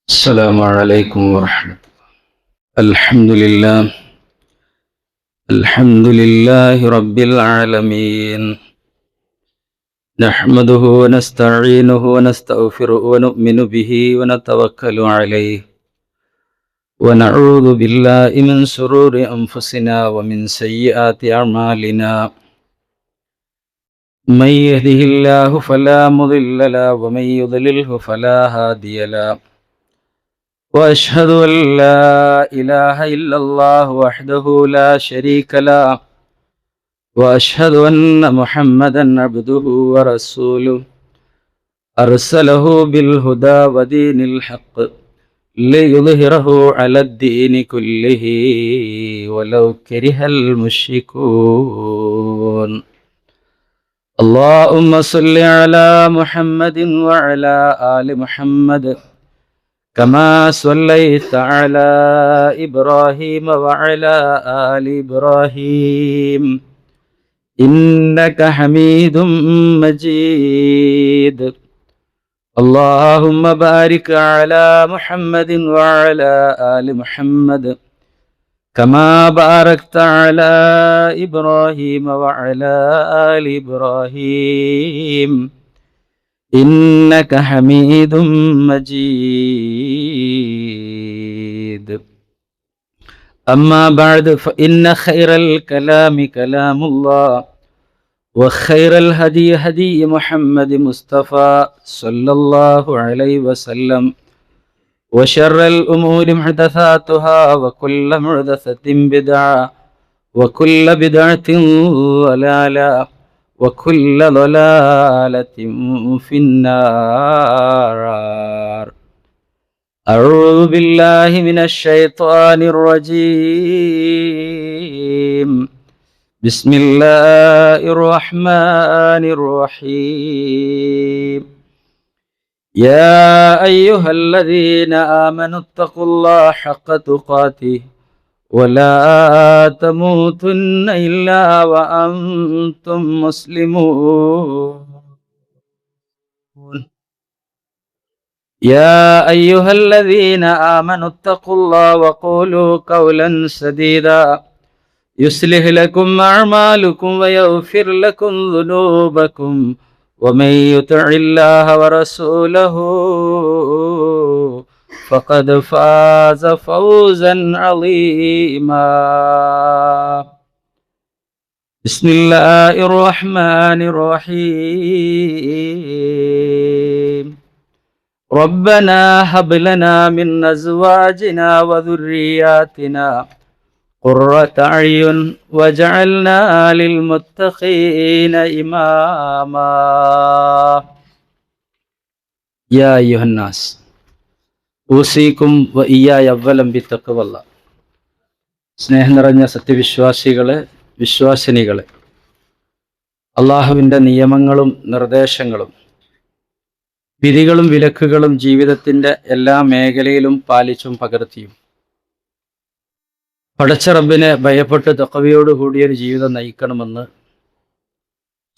السلام عليكم ورحمة الله. الحمد لله رب العالمين، نحمده ونستعينه ونستغفره ونؤمن به ونتوكل عليه، ونعوذ بالله من شرور أنفسنا ومن سيئات أعمالنا، من يهده الله فلا مضل له ومن يضلله فلا هادي له، وأشهد أن لا إله إلا الله وحده لا شريك له، وأشهد أن محمدا عبده ورسوله، أرسله بالهدى ودين الحق ليظهره على الدين كله ولو كره المشركون. اللهم صل على محمد وعلى آل محمد كما صليت على إبراهيم وعلى آل إبراهيم إنك حميد مجيد. اللهم بارك على محمد وعلى آل محمد كما باركت على إبراهيم وعلى آل إبراهيم إنك حميد مجيد. أما بعد فإن خير الكلام كلام الله، وخير الهدي هدي محمد مصطفى صلى الله عليه وسلم، وشر الأمور محدثاتها وكل محدثة بدعة وكل بدعة ضلالة وكل ضلالة في النار. أعوذ بالله من الشيطان الرجيم. بسم الله الرحمن الرحيم. يا أيها الذين آمنوا اتقوا الله حق تقاته ولا تموتن إلا وأنتم مسلمون. يا أيها الذين آمنوا اتقوا الله وقولوا قولا سديدا يصلح لكم أعمالكم ويغفر لكم ذنوبكم، ومن يطع الله ورسوله فقد فاز فوزا عظيما. بسم الله الرحمن الرحيم. ربنا هب لنا من أزواجنا وذرياتنا قرة أعين واجعلنا للمتقين إماما. يا أيها الناس ഊസിക്കും വഇയ്യായ അവ്വലം ബിത്തഖ്വല്ലാഹ്. സ്നേഹം നിറഞ്ഞ സത്യവിശ്വാസികളെ, വിശ്വാസിനികളെ, അള്ളാഹുവിൻ്റെ നിയമങ്ങളും നിർദ്ദേശങ്ങളും വിധികളും വിലക്കുകളും ജീവിതത്തിൻ്റെ എല്ലാ മേഖലയിലും പാലിച്ചും പകർത്തിയും പടച്ച റബ്ബിനെ ഭയപ്പെട്ട് തഖ്വയോടുകൂടിയൊരു ജീവിതം നയിക്കണമെന്ന്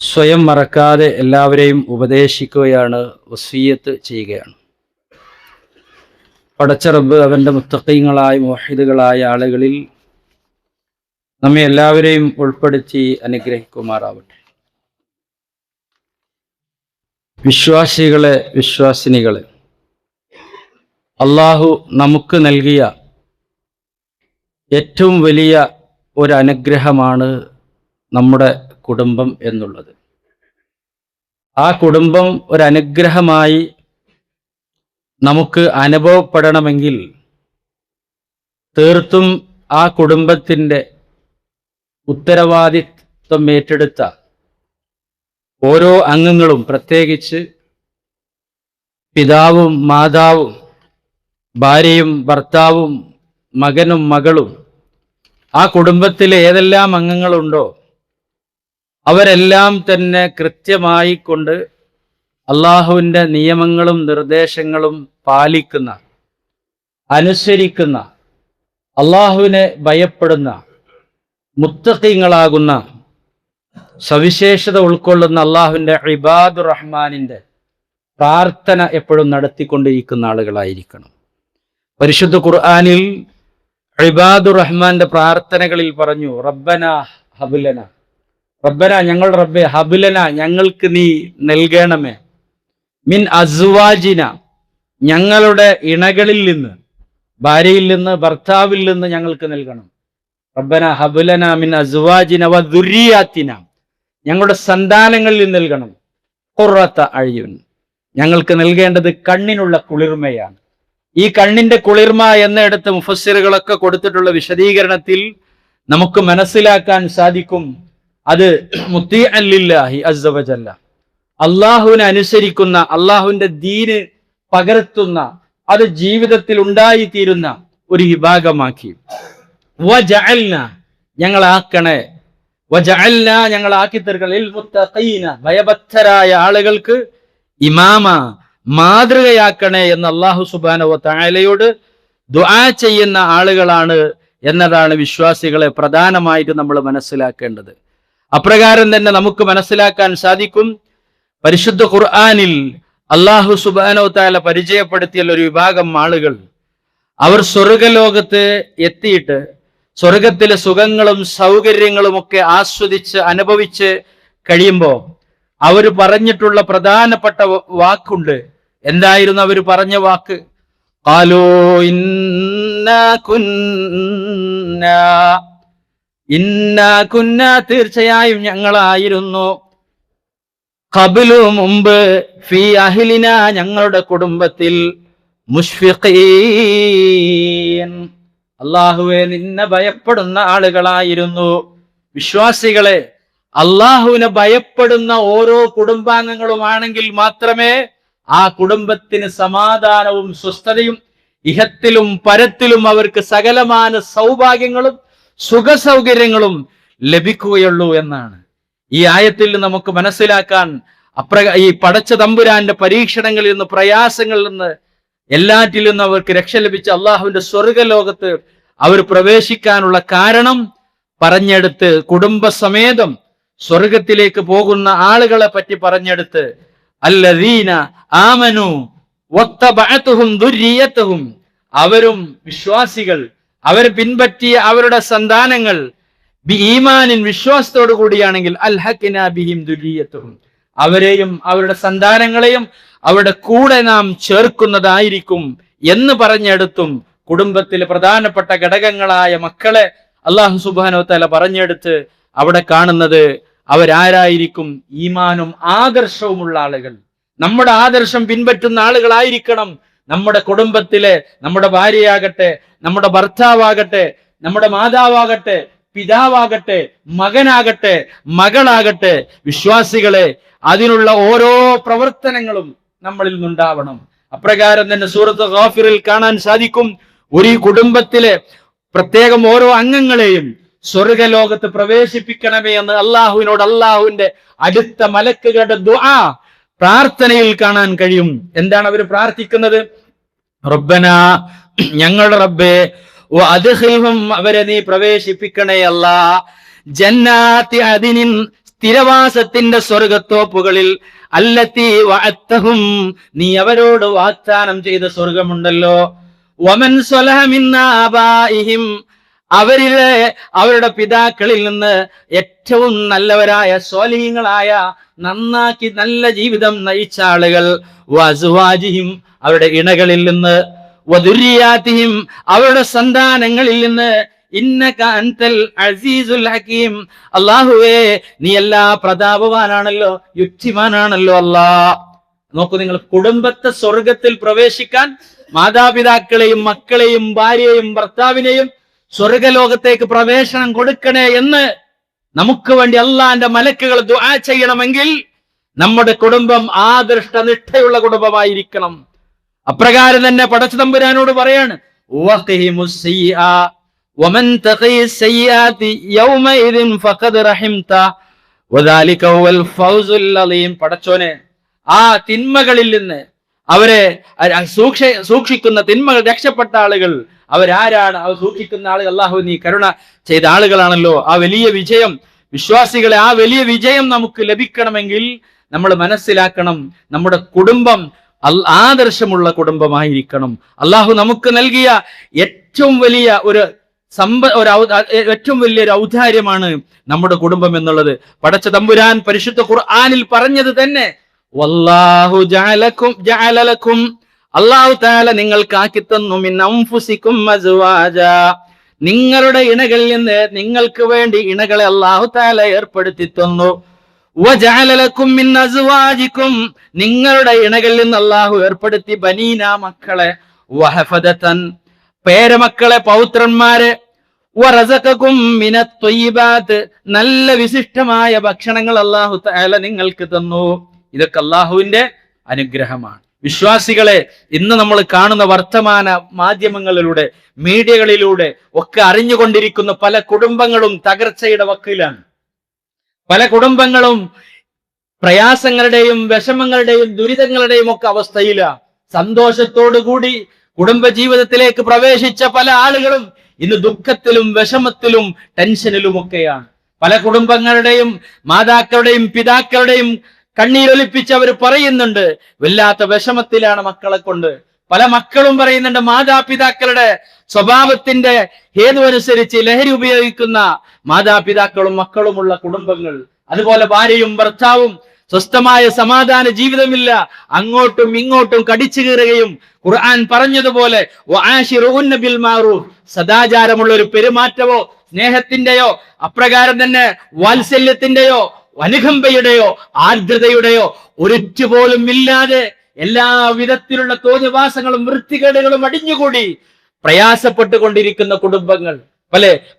സ്വയം മറക്കാതെ എല്ലാവരെയും ഉപദേശിക്കുകയാണ്, വസിയ്യത്ത് ചെയ്യുകയാണ്. പടച്ച റബ്ബ് അവൻ്റെ മുത്തഖീങ്ങളായ മുവഹിദുകളായ ആളുകളിൽ നമ്മെ എല്ലാവരെയും ഉൾപ്പെടുത്തി അനുഗ്രഹിക്കുമാറാവട്ടെ. വിശ്വാസികളെ, വിശ്വാസിനികളെ, അള്ളാഹു നമുക്ക് നൽകിയ ഏറ്റവും വലിയ ഒരു അനുഗ്രഹമാണ് നമ്മുടെ കുടുംബം എന്നുള്ളത്. ആ കുടുംബം ഒരു അനുഗ്രഹമായി നമുക്ക് അനുഭവപ്പെടണമെങ്കിൽ തീർത്തും ആ കുടുംബത്തിൻ്റെ ഉത്തരവാദിത്വം ഏറ്റെടുത്ത ഓരോ അംഗങ്ങളും, പ്രത്യേകിച്ച് പിതാവും മാതാവും ഭാര്യയും ഭർത്താവും മകനും മകളും, ആ കുടുംബത്തിലെ ഏതെല്ലാം അംഗങ്ങളുണ്ടോ അവരെല്ലാം തന്നെ കൃത്യമായി കൊണ്ട് അള്ളാഹുവിൻ്റെ നിയമങ്ങളും നിർദ്ദേശങ്ങളും പാലിക്കുന്ന, അനുസരിക്കുന്ന, അള്ളാഹുവിനെ ഭയപ്പെടുന്ന, മുത്തഖീങ്ങളാകുന്ന, സവിശേഷത ഉൾക്കൊള്ളുന്ന അള്ളാഹുവിൻ്റെ ഇബാദുർ റഹ്മാനിൻ്റെ പ്രാർത്ഥന എപ്പോഴും നടത്തിക്കൊണ്ടിരിക്കുന്ന ആളുകളായിരിക്കണം. പരിശുദ്ധ ഖുർആനിൽ ഇബാദുർ റഹ്മാന്റെ പ്രാർത്ഥനകളിൽ പറഞ്ഞു, റബ്ബന ഹബ്ലന, റബ്ബന ഞങ്ങളുടെ റബ്ബേ, ഹബ്ലന ഞങ്ങൾക്ക് നീ നൽകണമേ, മിൻ അസ്വാജിന ഞങ്ങളുടെ ഇണകളിൽ നിന്ന്, ഭാര്യയിൽ നിന്ന്, ഭർത്താവിൽ നിന്ന് ഞങ്ങൾക്ക് നൽകണം. റബ്ബന ഹബ്ലന മിൻ അസ്വാജിന വ ദുർരിയാത്തിന ഞങ്ങളുടെ സന്താനങ്ങളിൽ നൽകണം. ഖുർറത അയ്യുൻ ഞങ്ങൾക്ക് നൽകേണ്ടത് കണ്ണിനുള്ള കുളിർമയാണ്. ഈ കണ്ണിന്റെ കുളിർമ എന്നിടത്ത് മുഫസ്സിറുകളൊക്കെ കൊടുത്തിട്ടുള്ള വിശദീകരണത്തിൽ നമുക്ക് മനസ്സിലാക്കാൻ സാധിക്കും, അത് മുത്തീഅൻ ലില്ലാഹി അസ്സ വജല്ല, അള്ളാഹുവിനെ അനുസരിക്കുന്ന, അള്ളാഹുവിന്റെ ദീന് പകർത്തുന്ന, അത് ജീവിതത്തിൽ ഉണ്ടായിത്തീരുന്ന ഒരു വിഭാഗമാക്കി. വജഅൽന ഞങ്ങളാക്കണേ, വജഅൽന ഞങ്ങളാക്കി തീർക്കണം, ലിൽ മുത്തഖീന ഭയഭക്തരായ ആളുകൾക്ക് ഇമാമ മാതൃകയാക്കണേ എന്ന് അല്ലാഹു സുബ്ഹാനഹു വ തആലയോട് ദുആ ചെയ്യുന്ന ആളുകളാണ് എന്നതാണ് വിശ്വാസികളെ പ്രധാനമായിട്ട് നമ്മൾ മനസ്സിലാക്കേണ്ടത്. അപ്രകാരം തന്നെ നമുക്ക് മനസ്സിലാക്കാൻ സാധിക്കും, പരിശുദ്ധ ഖുർആനിൽ അല്ലാഹു സുബ്ഹാനഹു വ തആല പരിചയപ്പെടുത്തിയ ഒരു വിഭാഗം ആളുകൾ, അവർ സ്വർഗലോകത്ത് എത്തിയിട്ട് സ്വർഗത്തിലെ സുഖങ്ങളും സൗകര്യങ്ങളും ഒക്കെ ആസ്വദിച്ച് അനുഭവിച്ച് കഴിയുമ്പോൾ അവർ പറഞ്ഞിട്ടുള്ള പ്രധാനപ്പെട്ട വാക്കുണ്ട്. എന്തായിരുന്നു അവർ പറഞ്ഞ വാക്ക്? ഖാലൂ ഇന്നാ കുന്നാ തീർച്ചയായും ഞങ്ങളായിരുന്നു, ഖബ്ലു മുമ്പ്, ഫീ അഹ്ലിന ഞങ്ങളുടെ കുടുംബത്തിൽ, മുശ്ഫിഖീൻ അല്ലാഹുവേ നിന്നെ ഭയപ്പെടുന്ന ആളുകളായിരുന്നു. വിശ്വാസികളെ, അള്ളാഹുവിനെ ഭയപ്പെടുന്ന ഓരോ കുടുംബാംഗങ്ങളുമാണെങ്കിൽ മാത്രമേ ആ കുടുംബത്തിന് സമാധാനവും സ്വസ്ഥതയും ഇഹത്തിലും പരത്തിലും അവർക്ക് സകലമാന സൗഭാഗ്യങ്ങളും സുഖസൗകര്യങ്ങളും ലഭിക്കുകയുള്ളൂ എന്നാണ് ഈ ആയത്തിൽ നമുക്ക് മനസ്സിലാക്കാൻ. ഈ പടച്ച തമ്പുരാന്റെ പരീക്ഷണങ്ങളിൽ നിന്ന്, പ്രയാസങ്ങളിൽ നിന്ന്, എല്ലാറ്റിൽ നിന്നും അവർക്ക് രക്ഷ ലഭിച്ച അള്ളാഹുവിന്റെ സ്വർഗലോകത്ത് അവർ പ്രവേശിക്കാനുള്ള കാരണം പറഞ്ഞെടുത്ത്, കുടുംബസമേതം സ്വർഗത്തിലേക്ക് പോകുന്ന ആളുകളെ പറ്റി പറഞ്ഞെടുത്ത്, അല്ലദീന ആമനു വത്തബഅതുഹും ദുർരിയതുഹും അവരും വിശ്വാസികൾ, അവർ പിൻപറ്റിയ അവരുടെ സന്താനങ്ങൾ, ബി ഈമാനിൻ വിശ്വാസത്തോടു കൂടിയാണെങ്കിൽ, അൽഹഖ്നാ ബിഹിം ദുർരിയതുഹും അവരെയും അവരുടെ സന്താനങ്ങളെയും അവരുടെ കൂടെ നാം ചേർക്കുന്നതായിരിക്കും എന്ന് പറഞ്ഞെടുത്തും കുടുംബത്തിലെ പ്രധാനപ്പെട്ട ഘടകങ്ങളായ മക്കളെ അല്ലാഹു സുബ്ഹാനഹു വ തആല പറഞ്ഞെടുത്ത് അവിടെ കാണുന്നത് അവരാരായിരിക്കും? ഈമാനും ആദർശവുമുള്ള ആളുകൾ, നമ്മുടെ ആദർശം പിൻപറ്റുന്ന ആളുകളായിരിക്കണം. നമ്മുടെ കുടുംബത്തിലെ നമ്മുടെ ഭാര്യയാകട്ടെ, നമ്മുടെ ഭർത്താവാകട്ടെ, നമ്മുടെ മാതാവാകട്ടെ, പിതാവാകട്ടെ, മകനാകട്ടെ, മകളാകട്ടെ, വിശ്വാസികളെ, അതിനുള്ള ഓരോ പ്രവർത്തനങ്ങളും നമ്മളിൽ നിന്നുണ്ടാവണം. അപ്രകാരം തന്നെ സൂറത്ത് ഗാഫിറിൽ കാണാൻ സാധിക്കും, ഒരു കുടുംബത്തിലെ പ്രത്യേകം ഓരോ അംഗങ്ങളെയും സ്വർഗലോകത്ത് പ്രവേശിപ്പിക്കണമേ എന്ന് അള്ളാഹുവിനോട് അള്ളാഹുവിന്റെ അടുത്ത മലക്കുകളുടെ ദുആ പ്രാർത്ഥനയിൽ കാണാൻ കഴിയും. എന്താണ് അവർ പ്രാർത്ഥിക്കുന്നത്? റബ്ബന ഞങ്ങളുടെ റബ്ബേ, വഅദ്ഖിൽഹും അവരെ നീ പ്രവേശിപ്പിക്കണേ അല്ലാ, ജന്നാത്തി അദിനിൻ സ്ഥിരവാസത്തിന്റെ സ്വർഗത്തോപ്പുകളിൽ, അല്ലത്തി വഅത്തഹും നീ അവരോട് വാഗ്ദാനം ചെയ്ത സ്വർഗമുണ്ടല്ലോ, വമൻ സ്വലഹ മിൻ ആബാഇഹിം അവരിലെ അവരുടെ പിതാക്കളിൽ നിന്ന് ഏറ്റവും നല്ലവരായ സ്വാലിഹീങ്ങളായ, നന്നാക്കി നല്ല ജീവിതം നയിച്ച ആളുകൾ, വഅസ്വാജിഹിം അവരുടെ ഇണകളിൽ നിന്ന്, വദുരിയാതിഹിം അവരുടെ സന്താനങ്ങളിൽ നിന്ന്, ഇന്നക അൻതൽ അസീസുൽ ഹകീം അല്ലാഹുവേ നീ എല്ലാ പ്രതാപവാനാണല്ലോ, യുക്തിമാനാണല്ലോ അല്ലാ. നോക്കൂ നിങ്ങൾ, കുടുംബത്തെ സ്വർഗത്തിൽ പ്രവേശിക്കാൻ മാതാപിതാക്കളെയും മക്കളെയും ഭാര്യയെയും ഭർത്താവിനെയും സ്വർഗലോകത്തേക്ക് പ്രവേശനം കൊടുക്കണേ എന്ന് നമുക്ക് വേണ്ടി അള്ളാന്റെ മലക്കുകൾ ദുആ ചെയ്യണമെങ്കിൽ നമ്മുടെ കുടുംബം ആദർശനിഷ്ഠയുള്ള കുടുംബമായിരിക്കണം. അപ്രകാരം തന്നെ പടച്ച തമ്പുരാനോട് പറയാണ്, പടച്ചോനെ, ആ തിന്മകളിൽ നിന്ന് അവരെ സൂക്ഷിക്കുന്ന, തിന്മകൾ രക്ഷപ്പെട്ട ആളുകൾ അവരാരാണ്? അവർ സൂക്ഷിക്കുന്ന ആളുകൾ അല്ലാഹു നീ കരുണ ചെയ്ത ആളുകളാണല്ലോ. ആ വലിയ വിജയം, വിശ്വാസികളെ, ആ വലിയ വിജയം നമുക്ക് ലഭിക്കണമെങ്കിൽ നമ്മൾ മനസ്സിലാക്കണം, നമ്മുടെ കുടുംബം ആദർശമുള്ള കുടുംബമായിരിക്കണം. അള്ളാഹു നമുക്ക് നൽകിയ ഏറ്റവും വലിയ ഏറ്റവും വലിയൊരു ഔദാര്യമാണ് നമ്മുടെ കുടുംബം എന്നുള്ളത്. പടച്ച തമ്പുരാൻ പരിശുദ്ധ ഖുർആനിൽ പറഞ്ഞത് തന്നെ വല്ലാഹു ജഅല ലക്കും, അല്ലാഹു തആല നിങ്ങൾക്ക് ആക്കി തന്നു മിൻ അൻഫുസികും അസ്വാജ, നിങ്ങളുടെ ഇണകളിൽ നിന്ന് നിങ്ങൾക്ക് വേണ്ടി ഇണകളെ അല്ലാഹു തആല ഏർപ്പെടുത്തി തന്നു. വജഅല ലക്കും മിൻ അസ്വാജികും, നിങ്ങളുടെ ഇണകളിൽ നിന്ന് അല്ലാഹു ഏർപ്പെടുത്തി ബനീന മക്കളെ, വഹഫദതൻ പേരമക്കളെ പൗത്രന്മാരെ, വറസഖകും മിനത് ത്വയ്യിബാത്ത് നല്ല വിശിഷ്ടമായ ഭക്ഷണങ്ങൾ അല്ലാഹു തആല നിങ്ങൾക്ക് തന്നു. ഇതൊക്കെ അല്ലാഹുവിന്റെ അനുഗ്രഹമാണ്. വിശ്വാസികളെ, ഇന്ന് നമ്മൾ കാണുന്ന വർത്തമാന മാധ്യമങ്ങളിലൂടെ മീഡിയകളിലൂടെ ഒക്കെ അറിഞ്ഞുകൊണ്ടിരിക്കുന്ന പല കുടുംബങ്ങളും തകർച്ചയുടെ വക്കിലാണ്. പല കുടുംബങ്ങളും പ്രയാസങ്ങളുടെയും വിഷമങ്ങളുടെയും ദുരിതങ്ങളുടെയും ഒക്കെ അവസ്ഥയിലാണ്. സന്തോഷത്തോടുകൂടി കുടുംബ ജീവിതത്തിലേക്ക് പ്രവേശിച്ച പല ആളുകളും ഇന്ന് ദുഃഖത്തിലും വിഷമത്തിലും ടെൻഷനിലുമൊക്കെയാണ്. പല കുടുംബങ്ങളുടെയും മാതാക്കളുടെയും പിതാക്കളുടെയും കണ്ണീരൊലിപ്പിച്ച് അവർ പറയുന്നുണ്ട്, വല്ലാത്ത വിഷമത്തിലാണ് മക്കളെ കൊണ്ട്. പല മക്കളും പറയുന്നുണ്ട്, മാതാപിതാക്കളുടെ സ്വഭാവത്തിന്റെ ഹേതുവനുസരിച്ച് ലഹരി ഉപയോഗിക്കുന്ന മാതാപിതാക്കളും മക്കളുമുള്ള കുടുംബങ്ങൾ. അതുപോലെ ഭാര്യയും ഭർത്താവും സ്വസ്ഥമായ സമാധാന ജീവിതമില്ല, അങ്ങോട്ടും ഇങ്ങോട്ടും കടിച്ചു കീറുകയും ഖുർആൻ പറഞ്ഞതുപോലെ വആശിറുഹുന്ന ബിൽ മഅറൂഫ്, സദാചാരമുള്ള ഒരു പെരുമാറ്റമോ സ്നേഹത്തിന്റെയോ അപ്രകാരം തന്നെ വാത്സല്യത്തിന്റെയോ അനുകമ്പയുടെയോ ആർദ്രതയുടെയോ ഒരൊറ്റ പോലും ഇല്ലാതെ എല്ലാ വിധത്തിലുള്ള തോന്നിവാസങ്ങളും വൃത്തികേടുകളും അടിഞ്ഞുകൂടി പ്രയാസപ്പെട്ടുകൊണ്ടിരിക്കുന്ന കുടുംബങ്ങൾ.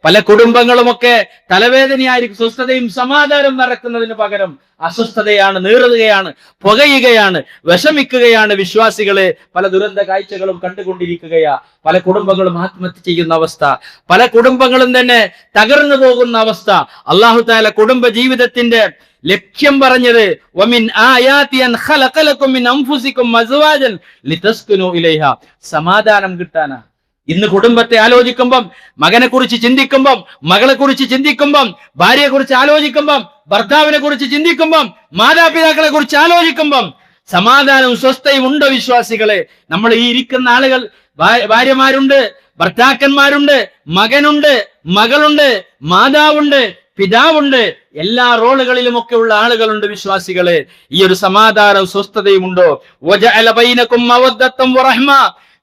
പല കുടുംബങ്ങളുമൊക്കെ തലവേദനയായിരിക്കും. സ്വസ്ഥതയും സമാധാനം നടക്കുന്നതിന് പകരം അസ്വസ്ഥതയാണ്, നീറുകയാണ്, പുകയുകയാണ്, വിഷമിക്കുകയാണ്. വിശ്വാസികളെ പല ദുരന്ത കാഴ്ചകളും കണ്ടുകൊണ്ടിരിക്കുകയാ. പല കുടുംബങ്ങളും ആത്മഹത്യ ചെയ്യുന്ന അവസ്ഥ, പല കുടുംബങ്ങളും തന്നെ തകർന്നു പോകുന്ന അവസ്ഥ. അല്ലാഹു തആല കുടുംബ ജീവിതത്തിന്റെ ലക്ഷ്യം പറഞ്ഞത് വമിൻ ആയാതി അൻ ഖലഖ ലക്കും മിൻ അൻഫുസികും അസ്വാജൻ ലിതസ്കുനു ഇലൈഹാ, സമാധാനം കിട്ടാനാ. ഇന്ന് കുടുംബത്തെ ആലോചിക്കുമ്പം, മകനെ കുറിച്ച് ചിന്തിക്കുമ്പം, മകളെ കുറിച്ച് ചിന്തിക്കുമ്പം, ഭാര്യയെ കുറിച്ച് ആലോചിക്കുമ്പം, ഭർത്താവിനെ കുറിച്ച് ചിന്തിക്കുമ്പം, മാതാപിതാക്കളെ കുറിച്ച് ആലോചിക്കുമ്പം സമാധാനവും സ്വസ്ഥയും ഉണ്ടോ വിശ്വാസികളെ? നമ്മൾ ഈ ഇരിക്കുന്ന ആളുകൾ ഭാര്യമാരുണ്ട്, ഭർത്താക്കന്മാരുണ്ട്, മകനുണ്ട്, മകളുണ്ട്, മാതാവുണ്ട്, പിതാവുണ്ട്, എല്ലാ റോളുകളിലുമൊക്കെ ഉള്ള ആളുകളുണ്ട് വിശ്വാസികളെ. ഈ ഒരു സമാധാനവും സ്വസ്ഥതയും ഉണ്ടോ? വജഅല ബൈനകും മവദ്ദത്തൻ വറഹ്മ,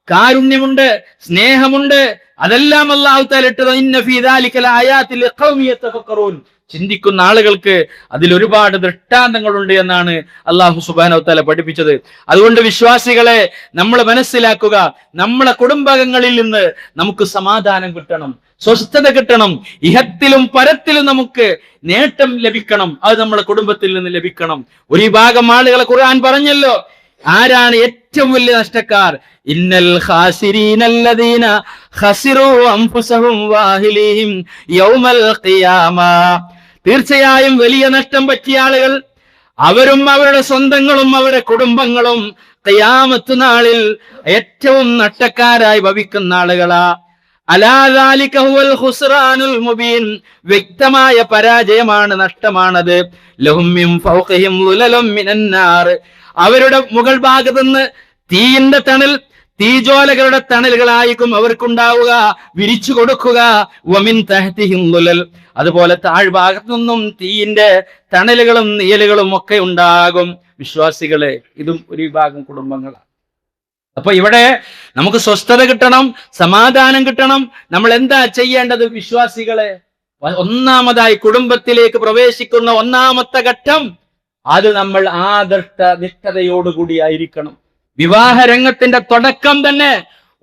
കാരുണ്യമുണ്ട്, സ്നേഹമുണ്ട്, അതെല്ലാം അല്ലാഹു തആല ഇട്ടത്. ഇന്ന ഫീ ദാലിക ലആയാതിൻ ലിഖൗമി യതഫക്കറൂൻ, ചിന്തിക്കുന്ന ആളുകൾക്ക് അതിൽ ഒരുപാട് ദൃഷ്ടാന്തങ്ങളുണ്ട് എന്നാണ് അല്ലാഹു സുബ്ഹാനഹു വതആല പഠിപ്പിച്ചത്. അതുകൊണ്ട് വിശ്വാസികളെ, നമ്മൾ മനസ്സിലാക്കുക, നമ്മളെ കുടുംബങ്ങളിൽ നിന്ന് നമുക്ക് സമാധാനം കിട്ടണം, സ്വസ്ഥത കിട്ടണം, ഇഹത്തിലും പരത്തിലും നമുക്ക് നേട്ടം ലഭിക്കണം. അത് നമ്മളെ കുടുംബത്തിൽ നിന്ന് ലഭിക്കണം. ഒരു വിഭാഗം ആളുകളെ ഖുർആൻ പറഞ്ഞല്ലോ, ആരാണ് ഏറ്റവും വലിയ നഷ്ടക്കാർ? ഇന്നൽ ഖാസിരീനല്ലദീന ഖസിറൂ അൻഫുസഹും വഅഹ്ലിഹിം യൗമൽ ഖിയാമ, തീർച്ചയായും വലിയ നഷ്ടം പറ്റിയ ആളുകൾ അവരും അവരുടെ സ്വന്തങ്ങളും അവരുടെ കുടുംബങ്ങളും ഖിയാമത്ത് നാളിൽ ഏറ്റവും നഷ്ടക്കാരായി ഭവിക്കുന്ന ആളുകളാ. അലാ ദാലിക ഹുവൽ ഖുസ്റാനുൽ മുബീൻ, വ്യക്തമായ പരാജയമാണ്, നഷ്ടമാണത്. ലഹും മിൻ ഫൗഖിഹിം ളുലലും മിനൻ നാർ, അവരുടെ മുകൾ ഭാഗത്ത് നിന്ന് തീയിന്റെ തണൽ, തീജ്വാലകളുടെ തണലുകളായിരിക്കും അവർക്കുണ്ടാവുക, വിരിച്ചു കൊടുക്കുക. വമിൻ തഹ്തിഹിം ളുലൽ, അതുപോലെ താഴ്ഭാഗത്തു നിന്നും തീയിന്റെ തണലുകളും നിഴലുകളും ഒക്കെ ഉണ്ടാകും. വിശ്വാസികളെ, ഇതും ഒരു വിഭാഗം കുടുംബങ്ങളാണ്. അപ്പൊ ഇവിടെ നമുക്ക് സ്വസ്ഥത കിട്ടണം, സമാധാനം കിട്ടണം. നമ്മൾ എന്താ ചെയ്യേണ്ടത് വിശ്വാസികളെ? ഒന്നാമതായി കുടുംബത്തിലേക്ക് പ്രവേശിക്കുന്ന ഒന്നാമത്തെ ഘട്ടം, അത് നമ്മൾ നിഷ്ഠതയോടുകൂടി ആയിരിക്കണം. വിവാഹ രംഗത്തിന്റെ തുടക്കം തന്നെ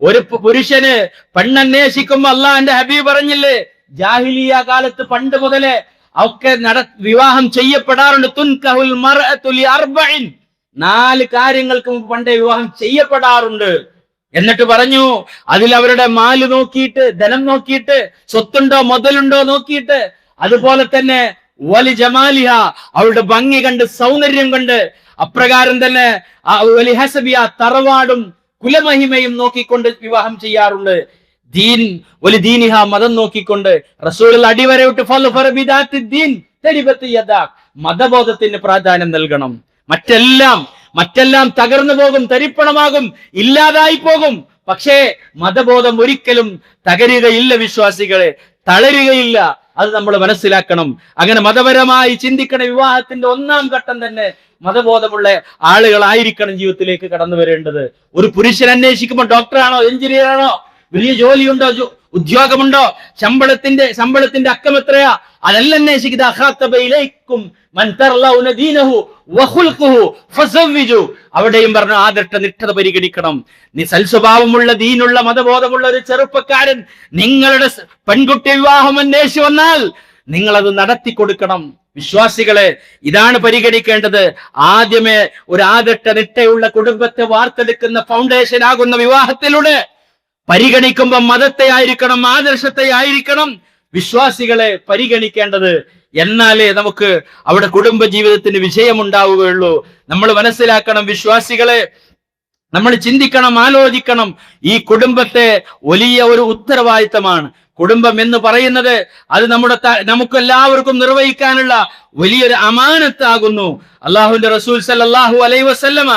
ഒരു പുരുഷന് പെണ്ണന്വേഷിക്കുമ്പോ അള്ളാഹുവിന്റെ ഹബീബ് പറഞ്ഞില്ലേ, ജാഹിലിയ കാലത്ത് പണ്ട് മുതലേ ഒക്കെ വിവാഹം ചെയ്യപ്പെടാറുണ്ട്. തുൻകഹുൽ മർഅതു ലിഅർബഇൻ, 4 കാര്യങ്ങൾക്ക് മുമ്പ് പണ്ടേ വിവാഹം ചെയ്യപ്പെടാറുണ്ട്. എന്നിട്ട് പറഞ്ഞു, അതിൽ അവരുടെ മാല് നോക്കിയിട്ട്, ധനം നോക്കിയിട്ട്, സ്വത്തുണ്ടോ മുതലുണ്ടോ നോക്കിയിട്ട്, അതുപോലെ തന്നെ വലി ജമാലിഹ, അവളുടെ ഭംഗി കണ്ട്, സൗന്ദര്യം കണ്ട്, അപ്രകാരം തന്നെ വലി ഹസബിയ, തറവാടും കുലമഹിമയും നോക്കിക്കൊണ്ട് വിവാഹം ചെയ്യാറുണ്ട്. ദീൻ വലി ദീനിഹ, മതം നോക്കിക്കൊണ്ട്. റസൂൽ അടിവരവിട്ട് മതബോധത്തിന് പ്രാധാന്യം നൽകണം. മറ്റെല്ലാം തകർന്നു പോകും, തരിപ്പണമാകും, ഇല്ലാതായി പോകും. പക്ഷേ മതബോധം ഒരിക്കലും തകരുകയില്ല വിശ്വാസികളെ, തളരുകയില്ല. അത് നമ്മൾ മനസ്സിലാക്കണം. അങ്ങനെ മതപരമായി ചിന്തിക്കണ വിവാഹത്തിന്റെ ഒന്നാം ഘട്ടം തന്നെ മതബോധമുള്ള ആളുകളായിരിക്കണം ജീവിതത്തിലേക്ക് കടന്നു വരേണ്ടത്. ഒരു പുരുഷൻ അന്വേഷിക്കുമ്പോൾ ഡോക്ടറാണോ, എഞ്ചിനീയർ ആണോ, വലിയ ജോലിയുണ്ടോ, ഉദ്യോഗമുണ്ടോ, ശമ്പളത്തിന്റെ അക്കം എത്രയാ, അതല്ല അന്വേഷിക്കുന്നത്. അവിടെയും പറഞ്ഞു ആദർശ നിഷ്ഠത പരിഗണിക്കണം. സൽസ്വഭാവമുള്ള ദീനുള്ള മതബോധമുള്ള ഒരു ചെറുപ്പക്കാരൻ നിങ്ങളുടെ പെൺകുട്ടി വിവാഹം അന്വേഷിച്ചു വന്നാൽ നിങ്ങൾ അത് നടത്തി കൊടുക്കണം. വിശ്വാസികളെ, ഇതാണ് പരിഗണിക്കേണ്ടത്. ആദ്യമേ ഒരു ആദർശ നിഷ്ഠയുള്ള കുടുംബത്തെ വാർത്തെടുക്കുന്ന ഫൗണ്ടേഷൻ ആകുന്ന വിവാഹത്തിലൂടെ പരിഗണിക്കുമ്പോൾ മതത്തെ ആയിരിക്കണം, ആദർശത്തെ ആയിരിക്കണം വിശ്വാസികളെ പരിഗണിക്കേണ്ടത്. എന്നാലേ നമുക്ക് അവിടെ കുടുംബ ജീവിതത്തിന് വിജയമുണ്ടാവുകയുള്ളൂ. നമ്മൾ മനസ്സിലാക്കണം വിശ്വാസികളെ, നമ്മൾ ചിന്തിക്കണം, ആലോചിക്കണം. ഈ കുടുംബത്തെ വലിയ ഒരു ഉത്തരവാദിത്തമാണ്. കുടുംബം എന്ന് പറയുന്നത് അത് നമുക്ക് എല്ലാവർക്കും നിർവഹിക്കാനുള്ള വലിയൊരു അമാനത്താകുന്നു. അള്ളാഹുവിന്റെ റസൂൽ സല്ലല്ലാഹു അലൈഹി വസല്ലമ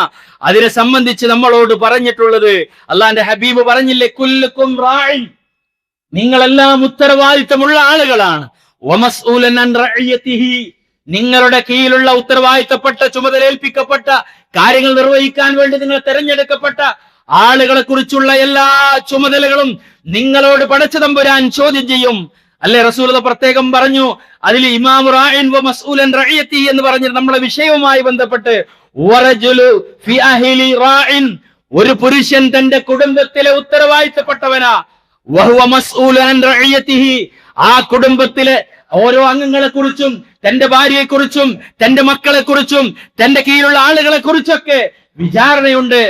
അതിനെ സംബന്ധിച്ച് നമ്മളോട് പറഞ്ഞിട്ടുള്ളത്, അള്ളാഹിന്റെ ഹബീബ് പറഞ്ഞില്ലേ, കുല്ലുക്കും റാഇൻ, നിങ്ങളെല്ലാം ഉത്തരവാദിത്തമുള്ള ആളുകളാണ്. വമസ്ഊലൻ അൻ റഅയതിഹി, നിങ്ങളുടെ കീഴിലുള്ള ഉത്തരവാദിത്തപ്പെട്ട ചുമതലയേൽപ്പിക്കപ്പെട്ട കാര്യങ്ങൾ നിർവഹിക്കാൻ വേണ്ടി നിങ്ങൾ തെരഞ്ഞെടുക്കപ്പെട്ട ആളുകളെ കുറിച്ചുള്ള എല്ലാ ചുമതലകളും നിങ്ങളോട് പടച്ച തമ്പുരാൻ ചോദ്യം ചെയ്യും. അല്ലെ റസൂലുള്ളാഹി പ്രത്യേകം പറഞ്ഞു, അതിൽ ഇമാം റാഇൻ വ മസ്ഊലൻ റഅയതി എന്ന് പറഞ്ഞ നമ്മളെ വിഷയവുമായി ബന്ധപ്പെട്ട് വറജുലു ഫി അഹ്ലി റാഇൻ, ഒരു പുരുഷൻ തന്റെ കുടുംബത്തിലെ ഉത്തരവാദിത്തപ്പെട്ടവനാ. വഹുവ മസ്ഊലൻ റഅയതിഹി, ആ കുടുംബത്തിലെ ഓരോ അംഗങ്ങളെ കുറിച്ചും തന്റെ ഭാര്യയെ കുറിച്ചും തന്റെ മക്കളെ കുറിച്ചും തന്റെ കീഴിലുള്ള ആളുകളെ കുറിച്ചൊക്കെ വിചാരണയുണ്ട്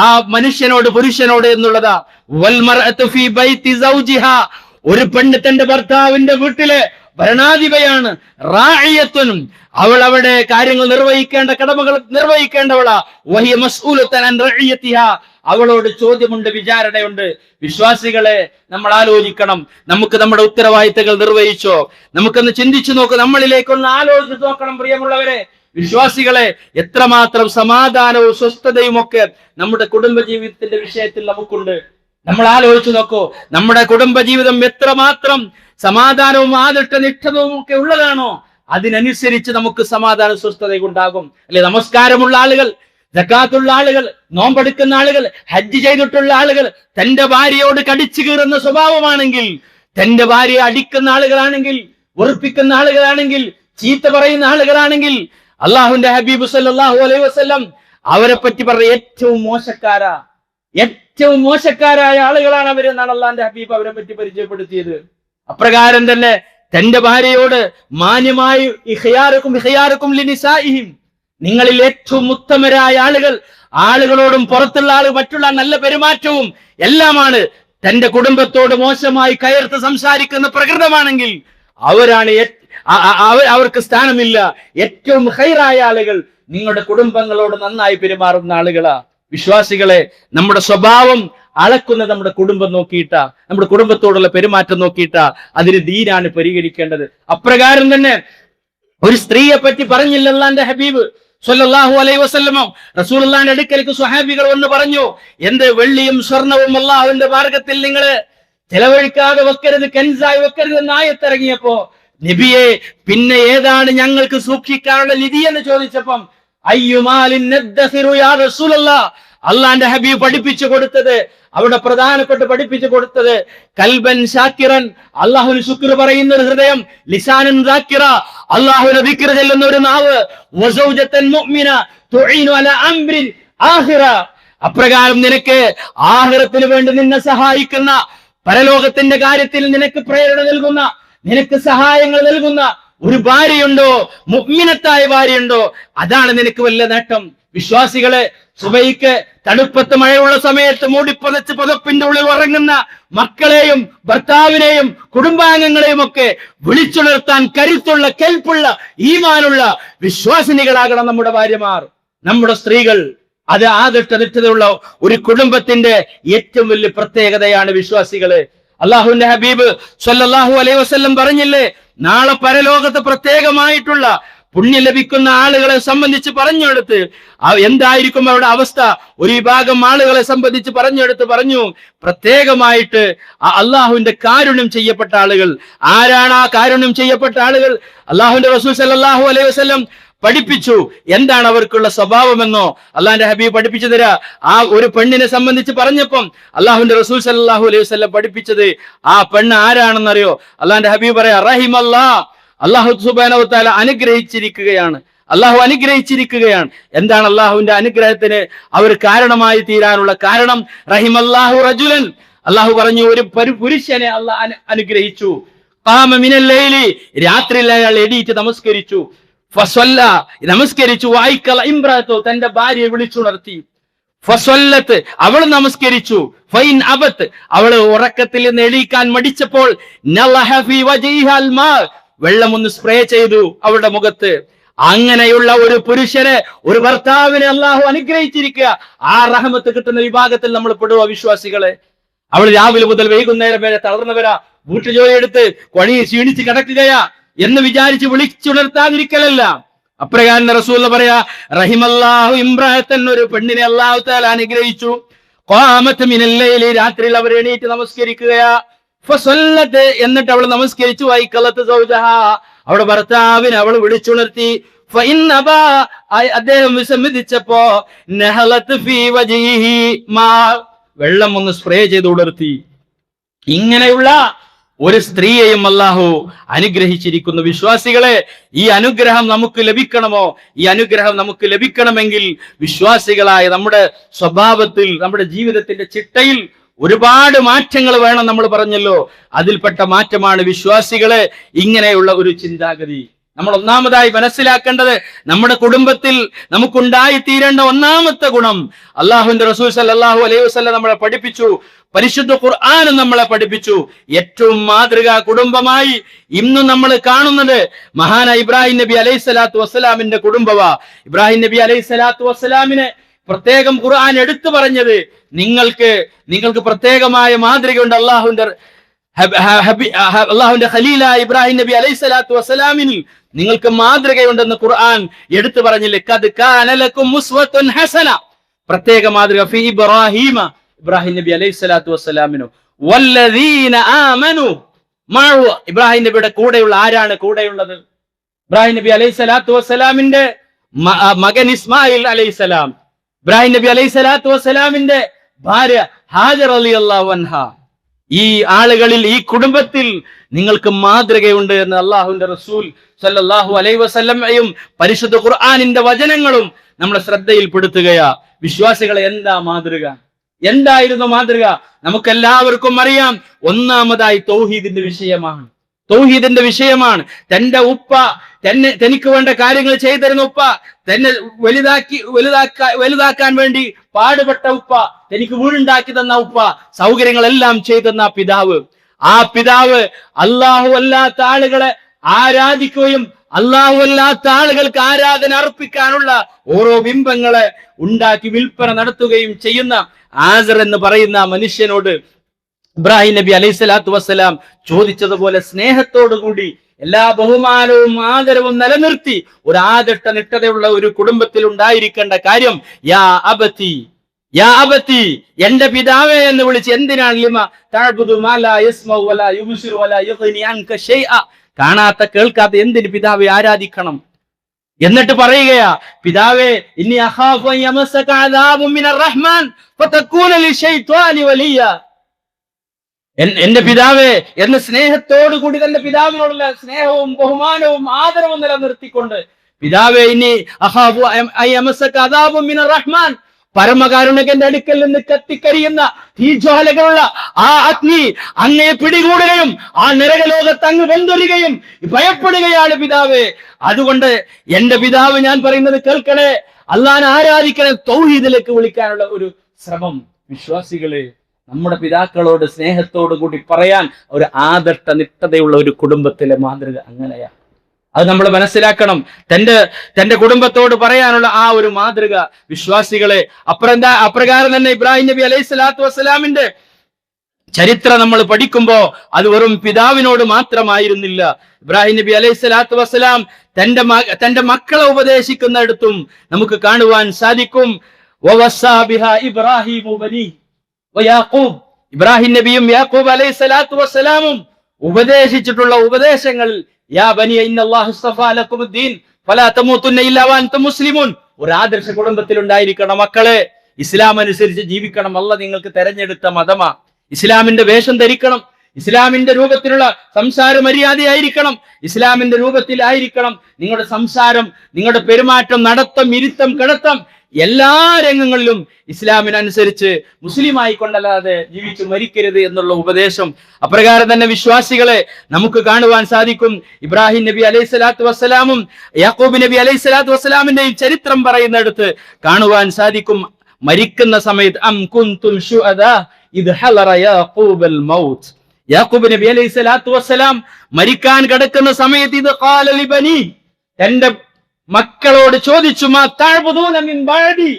ആ മനുഷ്യനോട്, പുരുഷനോട് എന്നുള്ളതാ. വൽമർഅതു ഫീ ബൈതി സൗജിഹാ, ഒരു പെണ്ണ് തന്റെ ഭർത്താവിന്റെ വീട്ടിലെ ഭരണാധിപയാണ്. റാഇയത്തുൻ, അവൾ അവിടെ കാര്യങ്ങൾ നിർവഹിക്കേണ്ട കടമകൾ നിർവഹിക്കേണ്ടവളാ. വഹിയ മസ്ഊലത്തുൻ അൻ റഅയതിഹാ, അവളോട് ചോദ്യമുണ്ട്, വിചാരണയുണ്ട്. വിശ്വാസികളെ, നമ്മൾ ആലോചിക്കണം, നമുക്ക് നമ്മുടെ ഉത്തരവാദിത്തങ്ങൾ നിർവഹിച്ചോ? നമുക്കൊന്ന് ചിന്തിച്ചു നോക്ക്, നമ്മളിലേക്കൊന്ന് ആലോചിച്ച് നോക്കണം പ്രിയമുള്ളവരെ. വിശ്വാസികളെ, എത്രമാത്രം സമാധാനവും സ്വസ്ഥതയും ഒക്കെ നമ്മുടെ കുടുംബജീവിതത്തിന്റെ വിഷയത്തിൽ നമുക്കുണ്ട്. നമ്മൾ ആലോചിച്ചു നോക്കൂ, നമ്മുടെ കുടുംബജീവിതം എത്രമാത്രം സമാധാനവും ആദർശ നിഷ്ഠവും ഒക്കെ ഉള്ളതാണോ അതിനനുസരിച്ച് നമുക്ക് സമാധാന സ്വസ്ഥതയും ഉണ്ടാകും. അല്ലെ, നമസ്കാരമുള്ള ആളുകൾ, സകാത്തുള്ള ആളുകൾ, നോമ്പെടുക്കുന്ന ആളുകൾ, ഹജ്ജ് ചെയ്തിട്ടുള്ള ആളുകൾ തന്റെ ഭാര്യയോട് കടിച്ചു കീറുന്ന സ്വഭാവമാണെങ്കിൽ, തന്റെ ഭാര്യയെ അടിക്കുന്ന ആളുകളാണെങ്കിൽ, വെറുപ്പിക്കുന്ന ആളുകളാണെങ്കിൽ, ചീത്ത പറയുന്ന ആളുകളാണെങ്കിൽ, അള്ളാഹുവിന്റെ ഹബീബ് സല്ലല്ലാഹു അലൈഹി വസല്ലം അവരെ പറ്റി പറഞ്ഞ ഏറ്റവും മോശക്കാരായ ആളുകളാണ് അവർ എന്നാണ് അള്ളാഹിന്റെ ഹബീബ് അവരെ പറ്റി പരിചയപ്പെടുത്തിയത്. അപ്രകാരം തന്നെ തന്റെ ഭാര്യയോട് മാന്യമായി ഖിയാറുക്കും ലിനിസാഇഹിം, നിങ്ങളിൽ ഏറ്റവും ഉത്തമരായ ആളുകളോടും പുറത്തുള്ള ആളുകൾ മറ്റുള്ള നല്ല പെരുമാറ്റവും എല്ലാമാണ്. തന്റെ കുടുംബത്തോട് മോശമായി കയർത്ത് സംസാരിക്കുന്ന പ്രകൃതമാണെങ്കിൽ അവർക്ക് സ്ഥാനമില്ല. ഏറ്റവും ഖൈറായ ആളുകൾ നിങ്ങളുടെ കുടുംബങ്ങളോട് നന്നായി പെരുമാറുന്ന ആളുകളാ. വിശ്വാസികളെ, നമ്മുടെ സ്വഭാവം അളക്കുന്നത് നമ്മുടെ കുടുംബം നോക്കിയിട്ടാ, നമ്മുടെ കുടുംബത്തോടുള്ള പെരുമാറ്റം നോക്കിയിട്ടാ. അതിന് ദീനാണ് പരിഹരിക്കേണ്ടത്. അപ്രകാരം തന്നെ ഒരു സ്ത്രീയെ പറ്റി പറഞ്ഞില്ല അല്ലാഹുവിന്റെ ഹബീബ് സ്വല്ലല്ലാഹു അലൈഹി വസല്ലം. റസൂലുള്ളാഹിന്റെ അടുക്കലേക്ക് സ്വഹാബികൾ വന്ന് പറഞ്ഞു, എന്ത് വെള്ളിയും സ്വർണവും അല്ലാഹുവിന്റെ മാർഗത്തിൽ നിങ്ങൾ ചെലവഴിക്കാതെ വെക്കരുത്, കൻസായി വെക്കരുത് എന്ന് ആയത്തിറങ്ങിയപ്പോ, നബിയെ പിന്നെ ഏതാണ് ഞങ്ങൾക്ക് സൂക്ഷിക്കാനുള്ള നിധി എന്ന് ചോദിച്ചപ്പം, അയ്യുമാലിൻ നദ്ദഖിറു യാ റസൂലല്ലാഹ്, അള്ളാന്റെ ഹബീബ് പഠിപ്പിച്ചു കൊടുത്തത്, അവിടെ പ്രധാനപ്പെട്ട് പഠിപ്പിച്ചു കൊടുത്തത്, കൽബൻ ഷാക്കിറൻ, അള്ളാഹുവിന് ശുക്ർ പറയുന്ന ഒരു ഹൃദയം, ലിസാനൻ ദാക്കിറ, അള്ളാഹുവിനെ ദിക്ർ ചെല്ലുന്ന ഒരു നാവ്, വസൗജതൻ മുഅ്മിന തുഈനു അലാ അംരിൻ ആഖിറ, അപ്രകാരം നിനക്ക് ആഖിറത്തിന് വേണ്ടി നിന്നെ സഹായിക്കുന്ന, പരലോകത്തിന്റെ കാര്യത്തിൽ നിനക്ക് പ്രേരണ നൽകുന്ന, നിനക്ക് സഹായങ്ങൾ നൽകുന്ന ഒരു ഭാര്യയുണ്ടോ, മുഅ്മിനത്തായ ഭാര്യയുണ്ടോ, അതാണ് നിനക്ക് വലിയ നേട്ടം. വിശ്വാസികളെ, സുബൈക്ക് തണുപ്പത്ത് മഴയുള്ള സമയത്ത് മൂടിപ്പതച്ച് പുതപ്പിന്റെ ഉള്ളിൽ ഉറങ്ങുന്ന മക്കളെയും ഭർത്താവിനെയും കുടുംബാംഗങ്ങളെയും ഒക്കെ വിളിച്ചുണർത്താൻ കരുത്തുള്ള, കെൽപ്പുള്ള, ഈമാനുള്ള വിശ്വാസിനികളാകണം നമ്മുടെ ഭാര്യമാർ, നമ്മുടെ സ്ത്രീകൾ. അത് ആദർശനിഷ്ഠതയുള്ള ഒരു കുടുംബത്തിന്റെ ഏറ്റവും വലിയ പ്രത്യേകതയാണ് വിശ്വാസികളെ. അള്ളാഹുവിന്റെ ഹബീബ് സ്വല്ലല്ലാഹു അലൈഹി വസല്ലം പറഞ്ഞില്ലേ, നാളെ പരലോകത്ത് പ്രത്യേകമായിട്ടുള്ള പുണ്യം ലഭിക്കുന്ന ആളുകളെ സംബന്ധിച്ച് പറഞ്ഞെടുത്ത് എന്തായിരിക്കും അവരുടെ അവസ്ഥ, ഒരു വിഭാഗം ആളുകളെ സംബന്ധിച്ച് പറഞ്ഞെടുത്ത് പറഞ്ഞു, പ്രത്യേകമായിട്ട് അള്ളാഹുവിന്റെ കാരുണ്യം ചെയ്യപ്പെട്ട ആളുകൾ. ആരാണ് ആ കാരുണ്യം ചെയ്യപ്പെട്ട ആളുകൾ? അള്ളാഹുവിന്റെ റസൂൽ സല്ലല്ലാഹു അലൈഹി വസല്ലം പഠിപ്പിച്ചു. എന്താണ് അവർക്കുള്ള സ്വഭാവമെന്നോ അള്ളാഹിന്റെ ഹബീബ് പഠിപ്പിച്ചു തരാ. ആ ഒരു പെണ്ണിനെ സംബന്ധിച്ച് പറഞ്ഞപ്പം അള്ളാഹുവിന്റെ റസൂൽ സല്ലല്ലാഹു അലൈഹി വസല്ലം പഠിപ്പിച്ചത് ആ പെണ്ണ് ആരാണെന്നറിയോ? അള്ളാഹിന്റെ ഹബീബ് പറയാ, റഹിമല്ലാഹ്, അള്ളാഹു സുബ്ഹാനഹു വ തആല അനുഗ്രഹിച്ചിരിക്കുകയാണ്, അള്ളാഹു അനുഗ്രഹിച്ചിരിക്കുകയാണ്. എന്താണ് അള്ളാഹുവിന്റെ അനുഗ്രഹത്തിന് അവർ കാരണമായി തീരാനുള്ള കാരണം? റഹിമല്ലാഹു റജുലൻ, അള്ളാഹു പറഞ്ഞു ഒരു പുരുഷനെ അള്ളാഹു അനുഗ്രഹിച്ചു. ഖാമ മിനൽ ലൈലി, രാത്രിയിൽ അയാൾ എണീറ്റ് നമസ്കരിച്ചു. ഫസ്വല്ല, നമസ്കരിച്ചു. വൈക്കല ഇംറഅതു, തന്റെ ഭാര്യയെ വിളിച്ചുണർത്തി. ഫസ്വല്ലത്ത്, അവൾ നമസ്കരിച്ചു. ഫൈൻ അബത്ത്, അവള് ഉറക്കത്തിൽ നിന്ന് എണീക്കാൻ മടിച്ചപ്പോൾ നളഹ ഫീ വജ്ഹിഹൽ മാ, വെള്ളം ഒന്ന് സ്പ്രേ ചെയ്തു അവളുടെ മുഖത്ത്. അങ്ങനെയുള്ള ഒരു പുരുഷനെ, ഒരു ഭർത്താവിനെ അള്ളാഹു അനുഗ്രഹിച്ചിരിക്കുക. ആ റഹ്മത്ത് കിട്ടുന്ന വിഭാഗത്തിൽ നമ്മൾ പെടുക വിശ്വാസികളെ. അവൾ രാവിലെ മുതൽ വൈകുന്നേരം വരെ തളർന്നവരാ, വീട്ടുജോലി എടുത്ത് പണി ക്ഷീണിച്ച് കിടക്കുകയാ എന്ന് വിചാരിച്ച് വിളിച്ചുണർത്താതിരിക്കലല്ല. അപ്രകാരം റസൂൽ പറയാ, റഹിമല്ലാഹു ഇംറഅത്തൻ, ഒരു പെണ്ണിനെ അല്ലാഹു തആല അനുഗ്രഹിച്ചു. ഖാമത്ത് മിനൽ ലൈലി, രാത്രിയിൽ അവർ എണീറ്റ് നമസ്കരിക്കുകയാ. ഫസല്ലത്ത്, എന്നിട്ട് അവൾ നമസ്കരിച്ചു. വൈക്കലത്ത് സൗജഹാ, അവളുടെ ഭർത്താവിനെ അവൾ വിളിച്ചുണർത്തി. ഫഇൻ അബാ, അദ്ദേഹം വിസമ്മതിച്ചപ്പോ നഹലത്ത് ഫീ വജ്ഹിഹി മാ, വെള്ളം ഒന്ന് സ്പ്രേ ചെയ്ത് ഉണർത്തി. ഇങ്ങനെയുള്ള ഒരു സ്ത്രീയെയും അല്ലാഹു അനുഗ്രഹിച്ചിരിക്കുന്നു. വിശ്വാസികളെ, ഈ അനുഗ്രഹം നമുക്ക് ലഭിക്കണമോ? ഈ അനുഗ്രഹം നമുക്ക് ലഭിക്കണമെങ്കിൽ വിശ്വാസികളായ നമ്മുടെ സ്വഭാവത്തിൽ, നമ്മുടെ ജീവിതത്തിന്റെ ചിട്ടയിൽ ഒരുപാട് മാറ്റങ്ങൾ വേണം. നമ്മൾ പറഞ്ഞല്ലോ, അതിൽപ്പെട്ട മാറ്റമാണ് വിശ്വാസികളെ ഇങ്ങനെയുള്ള ഒരു ചിന്താഗതി. നമ്മൾ ഒന്നാമതായി മനസ്സിലാക്കേണ്ടത്, നമ്മുടെ കുടുംബത്തിൽ നമുക്കുണ്ടായി തീരേണ്ട ഒന്നാമത്തെ ഗുണം, അള്ളാഹുവിന്റെ റസൂൽ സല്ലല്ലാഹു അലൈഹി വസല്ലം നമ്മളെ പഠിപ്പിച്ചു, പരിശുദ്ധ ഖുർആനും നമ്മളെ പഠിപ്പിച്ചു. ഏറ്റവും മാതൃകാ കുടുംബമായി ഇന്നും നമ്മൾ കാണുന്നത് മഹാനായ ഇബ്രാഹിം നബി അലൈഹി സ്വലാത്തു വസ്സലാമിന്റെ കുടുംബവാ. ഇബ്രാഹിം നബി അലൈഹി സ്വലാത്തു വസ്സലാമിനെ പ്രത്യേകം ഖുർആൻ എടുത്തു പറഞ്ഞത്, നിങ്ങൾക്ക് പ്രത്യേകമായ മാതൃകയുണ്ട്. അള്ളാഹുവിന്റെ ഖലീല ഇബ്രാഹിം നബി അലൈഹി സ്വലാത്തു വസ്സലാമിന് നിങ്ങൾക്ക് മാതൃകയുണ്ടെന്ന് ഖുർആൻ എടുത്തു പറഞ്ഞില്ലേ. ഖദ് കാന ലക്കും ഉസ്വത്തുൻ ഹസന, പ്രത്യേക മാതൃക ഫീ ഇബ്രാഹിമ, ഇബ്രാഹിം നബി അലൈഹി സ്വലാത്തു വസ്സലാമിനു. വല്ലദീന ആമനു മഅഹു, ഇബ്രാഹിം നബിയുടെ കൂടെയുള്ള ആരാണ് കൂടെയുള്ളത്? ഇബ്രാഹിം നബി അലൈഹി സ്വലാത്തു വസ്സലാമിന്റെ മകൻ ഇസ്മായിൽ അലൈഹിസ്സലാം, ഇബ്രാഹിം നബി അലൈഹി സ്വലാത്തു വസ്സലാമിന്റെ ഭാര്യ ഹാജർ റളിയല്ലാഹു അൻഹ. ഈ ആളുകളിൽ, ഈ കുടുംബത്തിൽ നിങ്ങൾക്ക് മാതൃകയുണ്ട് എന്ന് അള്ളാഹുവിന്റെ റസൂൽ സല്ലല്ലാഹു അലൈഹി വസല്ലമയും പരിശുദ്ധ ഖുർആനിന്റെ വചനങ്ങളും നമ്മളെ ശ്രദ്ധയിൽപ്പെടുത്തുകയാ. വിശ്വാസികളെ, എന്താ മാതൃക? എന്തായിരുന്നു മാതൃക? നമുക്കെല്ലാവർക്കും അറിയാം. ഒന്നാമതായി തൗഹീദിന്റെ വിഷയമാണ്. തൗഹീദിന്റെ വിഷയമാണ്. ഉപ്പ തനിക്ക് വേണ്ട കാര്യങ്ങൾ ചെയ്തിരുന്ന ഉപ്പ, തന്നെ വലുതാക്കാൻ വേണ്ടി പാടുപെട്ട ഉപ്പ, തനിക്ക് വീടുണ്ടാക്കി തന്ന ഉപ്പ, സൗകര്യങ്ങളെല്ലാം ചെയ്തെന്ന പിതാവ്. ആ പിതാവ് അല്ലാഹു അല്ലാത്ത ആളുകളെ ആരാധിക്കുകയും അല്ലാഹു അല്ലാത്ത ആളുകൾക്ക് ആരാധന അർപ്പിക്കാനുള്ള ഓരോ ബിംബങ്ങളെ ഉണ്ടാക്കി വിൽപ്പന നടത്തുകയും ചെയ്യുന്ന ആസർ എന്ന് പറയുന്ന മനുഷ്യനോട് ഇബ്രാഹിം നബി അലൈഹി സ്വലാത്തു വസ്സലാം ചോദിച്ചതുപോലെ സ്നേഹത്തോടുകൂടി എല്ലാ ബഹുമാനവും ആദരവും നിലനിർത്തി ഒരു ആദട്ട നിട്ടതയുള്ള ഒരു കുടുംബത്തിൽ ഉണ്ടായിരിക്കേണ്ട കാര്യം, യാ അബതി, യാ അബതി, എന്റെ പിതാവേ എന്ന് വിളിച്ച്. എന്തിനാണ് ലിമ തഅബുദു മാ ലാ യസ്മഉ വലാ യുബ്സിറു വലാ യുഗ്നി അൻക ശൈഅ, കാണാത്ത കേൾക്കാത്ത എന്തിന് പിതാവെ ആരാധിക്കണം? എന്നിട്ട് പറയുകയാ, പിതാവേ, ഇന്നി അഖാഫു അൻ യമസക അദാബുൻ മിനർ റഹ്മാൻ ഫതകൂന ലിശൈത്വാനി വലിയ. എന്റെ പിതാവേ എന്ന് സ്നേഹത്തോടു കൂടി തന്റെ പിതാവിനോടുള്ള സ്നേഹവും ബഹുമാനവും ആദരവും നിലനിർത്തിക്കൊണ്ട്, പിതാവേ, ഇനി അഖാഫു അൻ യമസക അദാബുൻ മിനർ റഹ്മാൻ, പരമകാരുണികന്റെ അടുക്കൽ നിന്ന് കത്തിക്കരിയുന്ന തീജ്വാലകളുള്ള ആ അഗ്നി അങ്ങയെ പിടികൂടുകയും ആ നരകലോകത്ത് അങ്ങ് വെന്തൊരുകയും ഭയപ്പെടുകയാണ് പിതാവേ. അതുകൊണ്ട് എന്റെ പിതാവ് ഞാൻ പറയുന്നത് കേൾക്കണേ, അള്ളാഹനെ ആരാധിക്കണേ, തൗഹീദിലേക്ക് വിളിക്കാനുള്ള ഒരു ശ്രമം. വിശ്വാസികളെ, നമ്മുടെ പിതാക്കളോട് സ്നേഹത്തോടു കൂടി പറയാൻ ഒരു ആദർശ നിഷ്ഠതയുള്ള ഒരു കുടുംബത്തിലെ മാതൃക അങ്ങനെയാ. അത് നമ്മൾ മനസ്സിലാക്കണം. തന്റെ കുടുംബത്തോട് പറയാനുള്ള ആ ഒരു മാതൃക. വിശ്വാസികളെ, അപ്രകാരം തന്നെ ഇബ്രാഹിം നബി അലൈഹി സ്വലാത്തു വസ്സലാമിന്റെ ചരിത്രം നമ്മൾ പഠിക്കുമ്പോ അത് വെറും പിതാവിനോട് മാത്രമായിരുന്നില്ല. ഇബ്രാഹിം നബി അലൈഹി സ്വലാത്തു വസ്സലാം തന്റെ മക്കളെ ഉപദേശിക്കുന്നിടത്തും നമുക്ക് കാണുവാൻ സാധിക്കും. ഇബ്രാഹിം നബിയും യാക്കൂബ് അലൈഹി സ്വലാത്തു വസ്സലാമും ഉപദേശിച്ചിട്ടുള്ള ഉപദേശങ്ങൾ യാ ബനി ഇന്നല്ലാഹു ഇസ്തഫാ ലക്കുമുദ്ദീൻ ഫലാ തമൂതുന്ന ഇല്ലാ വഅൻതും മുസ്ലിമൂൻ. ഒരു ആദർശ കുടുംബത്തിൽ ഉണ്ടായിരിക്കണം മക്കളെ. ഇസ്ലാം അനുസരിച്ച് ജീവിക്കണം. അല്ലാഹ് നിങ്ങൾക്ക് തെരഞ്ഞെടുത്ത മതമാ. ഇസ്ലാമിന്റെ വേഷം ധരിക്കണം. ഇസ്ലാമിന്റെ രൂപത്തിലുള്ള സംസാര മര്യാദയായിരിക്കണം. ഇസ്ലാമിന്റെ രൂപത്തിലായിരിക്കണം നിങ്ങളുടെ സംസാരം, നിങ്ങളുടെ പെരുമാറ്റം, നടത്തം, ഇരുത്തം, കിടത്തം, എല്ലാ രംഗങ്ങളിലും ഇസ്ലാമിനനുസരിച്ച് മുസ്ലിമായി കൊണ്ടല്ലാതെ ജീവിച്ചു മരിക്കരുത് എന്നുള്ള ഉപദേശം. അപ്രകാരം തന്നെ വിശ്വാസികളെ നമുക്ക് കാണുവാൻ സാധിക്കും. ഇബ്രാഹിം നബി അലൈഹി സ്വലാത്തു വസ്സലാമും യാക്കൂബ് നബി അലൈഹി സ്വലാത്തു വസ്സലാമിന്റെയും ചരിത്രം പറയുന്നിടത്ത് കാണുവാൻ സാധിക്കും. മരിക്കുന്ന സമയത്ത് അം കുന്തും ശുഹദാ ഇദ് ഹളറ യാക്കൂബൽ മൗത്ത്. യാക്കൂബ് നബി അലൈഹി സ്വലാത്തു വസ്സലാം മരിക്കാൻ കിടക്കുന്ന സമയത്ത് ഇത് ഖാല ലിബനി, തന്റെ മക്കളോട് ചോദിച്ചു, മാ തഅബുദൂന മിൻ ബഅദി,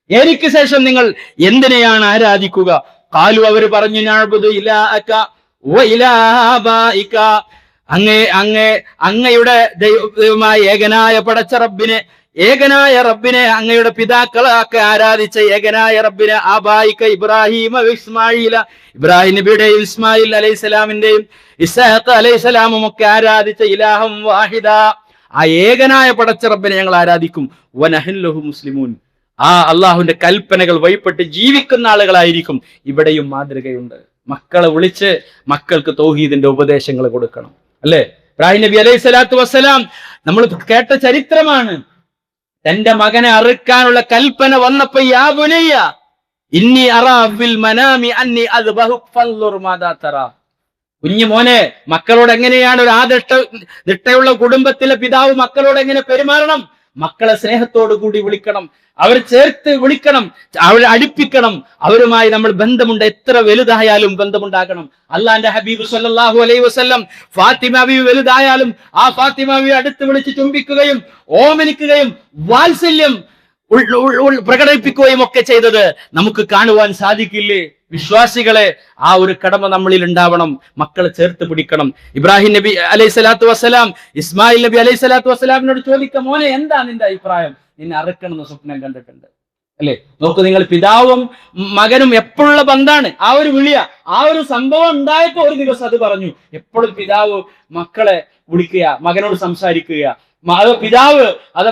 എനിക്ക് ശേഷം നിങ്ങൾ എന്തിനെയാണ് ആരാധിക്കുക? ഖാലു, അവർ പറഞ്ഞു, നഅബുദു ഇലാഅക വ ഇലാഅ ആബാഇക, അങ്ങയുടെ ദൈവമായ ഏകനായ പടച്ച റബ്ബിനെ, ഏകനായ റബ്ബിനെ, അങ്ങയുടെ പിതാക്കളൊക്കെ ആരാധിച്ച ഏകനായ റബ്ബിനെ, ആബായിക്ക ഇബ്രാഹിം ഇസ്മായിൽ, ഇബ്രാഹിം നബിയുടെയും ഇസ്മായിൽ അലൈഹിസ്സലാമിന്റെയും ഇസ്ഹാഖ് അലൈഹിസ്സലാമും ഒക്കെ ആരാധിച്ച ഇലാഹം വാഹിദ, ആ ഏകനായ പടച്ച റബ്ബിനെ ഞങ്ങൾ ആരാധിക്കും. വനഹ്ലഹു മുസ്ലിമൂൻ, ആ അള്ളാഹുവിന്റെ കൽപ്പനകൾ വഴിപ്പെട്ട് ജീവിക്കുന്ന ആളുകളായിരിക്കും. ഇവിടെയും മാതൃകയുണ്ട്. മക്കളെ വിളിച്ച് മക്കൾക്ക് തൗഹീദിന്റെ ഉപദേശങ്ങൾ കൊടുക്കണം, അല്ലെ? ഇബ്രാഹിം നബി അലൈഹി സ്വലാത്തു വസ്സലാം നമ്മൾ കേട്ട ചരിത്രമാണ്. തന്റെ മകനെ അറുക്കാനുള്ള കൽപ്പന വന്നപ്പോ, യാ ബുനയ്യ ഇന്നി അറാ ഫിൽ മനാമി അന്നി അദ്ബഹുക ഫൻദുർ മാദാ തറാ, കുഞ്ഞു മോനെ, മക്കളോട് എങ്ങനെയാണ് ഒരു നിഷ്ഠയുള്ള കുടുംബത്തിലെ പിതാവ് മക്കളോട് എങ്ങനെ പെരുമാറണം? മക്കളെ സ്നേഹത്തോടു കൂടി വിളിക്കണം, അവർ ചേർത്ത് വിളിക്കണം, അവരെ അടുപ്പിക്കണം. അവരുമായി നമ്മൾ ബന്ധമുണ്ട്, എത്ര വലുതായാലും ബന്ധമുണ്ടാകണം. അള്ളാന്റെ ഹബീബ് സല്ലല്ലാഹു അലൈഹി വസല്ലം ഫാത്തിമ ബീവി വലുതായാലും ആ ഫാത്തിമ ബീവി അടുത്ത് വിളിച്ച് ചുംബിക്കുകയും ഓമനിക്കുകയും വാത്സല്യം പ്രകടിപ്പിക്കുകയും ഒക്കെ ചെയ്തത് നമുക്ക് കാണുവാൻ സാധിക്കില്ലേ? വിശ്വാസികളെ, ആ ഒരു കടമ നമ്മളിൽ ഉണ്ടാവണം. മക്കളെ ചേർത്ത് പിടിക്കണം. ഇബ്രാഹിം നബി അലൈഹി സ്വലാത്തു വസ്സലാം ഇസ്മായിൽ നബി അലൈഹി സ്വലാത്തു വസ്സലാമിനോട് ചോദിക്കാം, മോനെ, എന്താ നിന്റെ അഭിപ്രായം? നിന്നെ അറുക്കണമെന്ന് സ്വപ്നം കണ്ടിട്ടുണ്ട്, അല്ലെ? നോക്കൂ, നിങ്ങൾ പിതാവും മകനും എപ്പോഴുള്ള ബന്ധാണ്. ആ ഒരു വിളിയ, ആ ഒരു സംഭവം ഉണ്ടായപ്പോ ഒരു ദിവസം അത് പറഞ്ഞു. എപ്പോഴും പിതാവ് മക്കളെ വിളിക്കുക, മകനോട് സംസാരിക്കുക, പിതാവ് അത്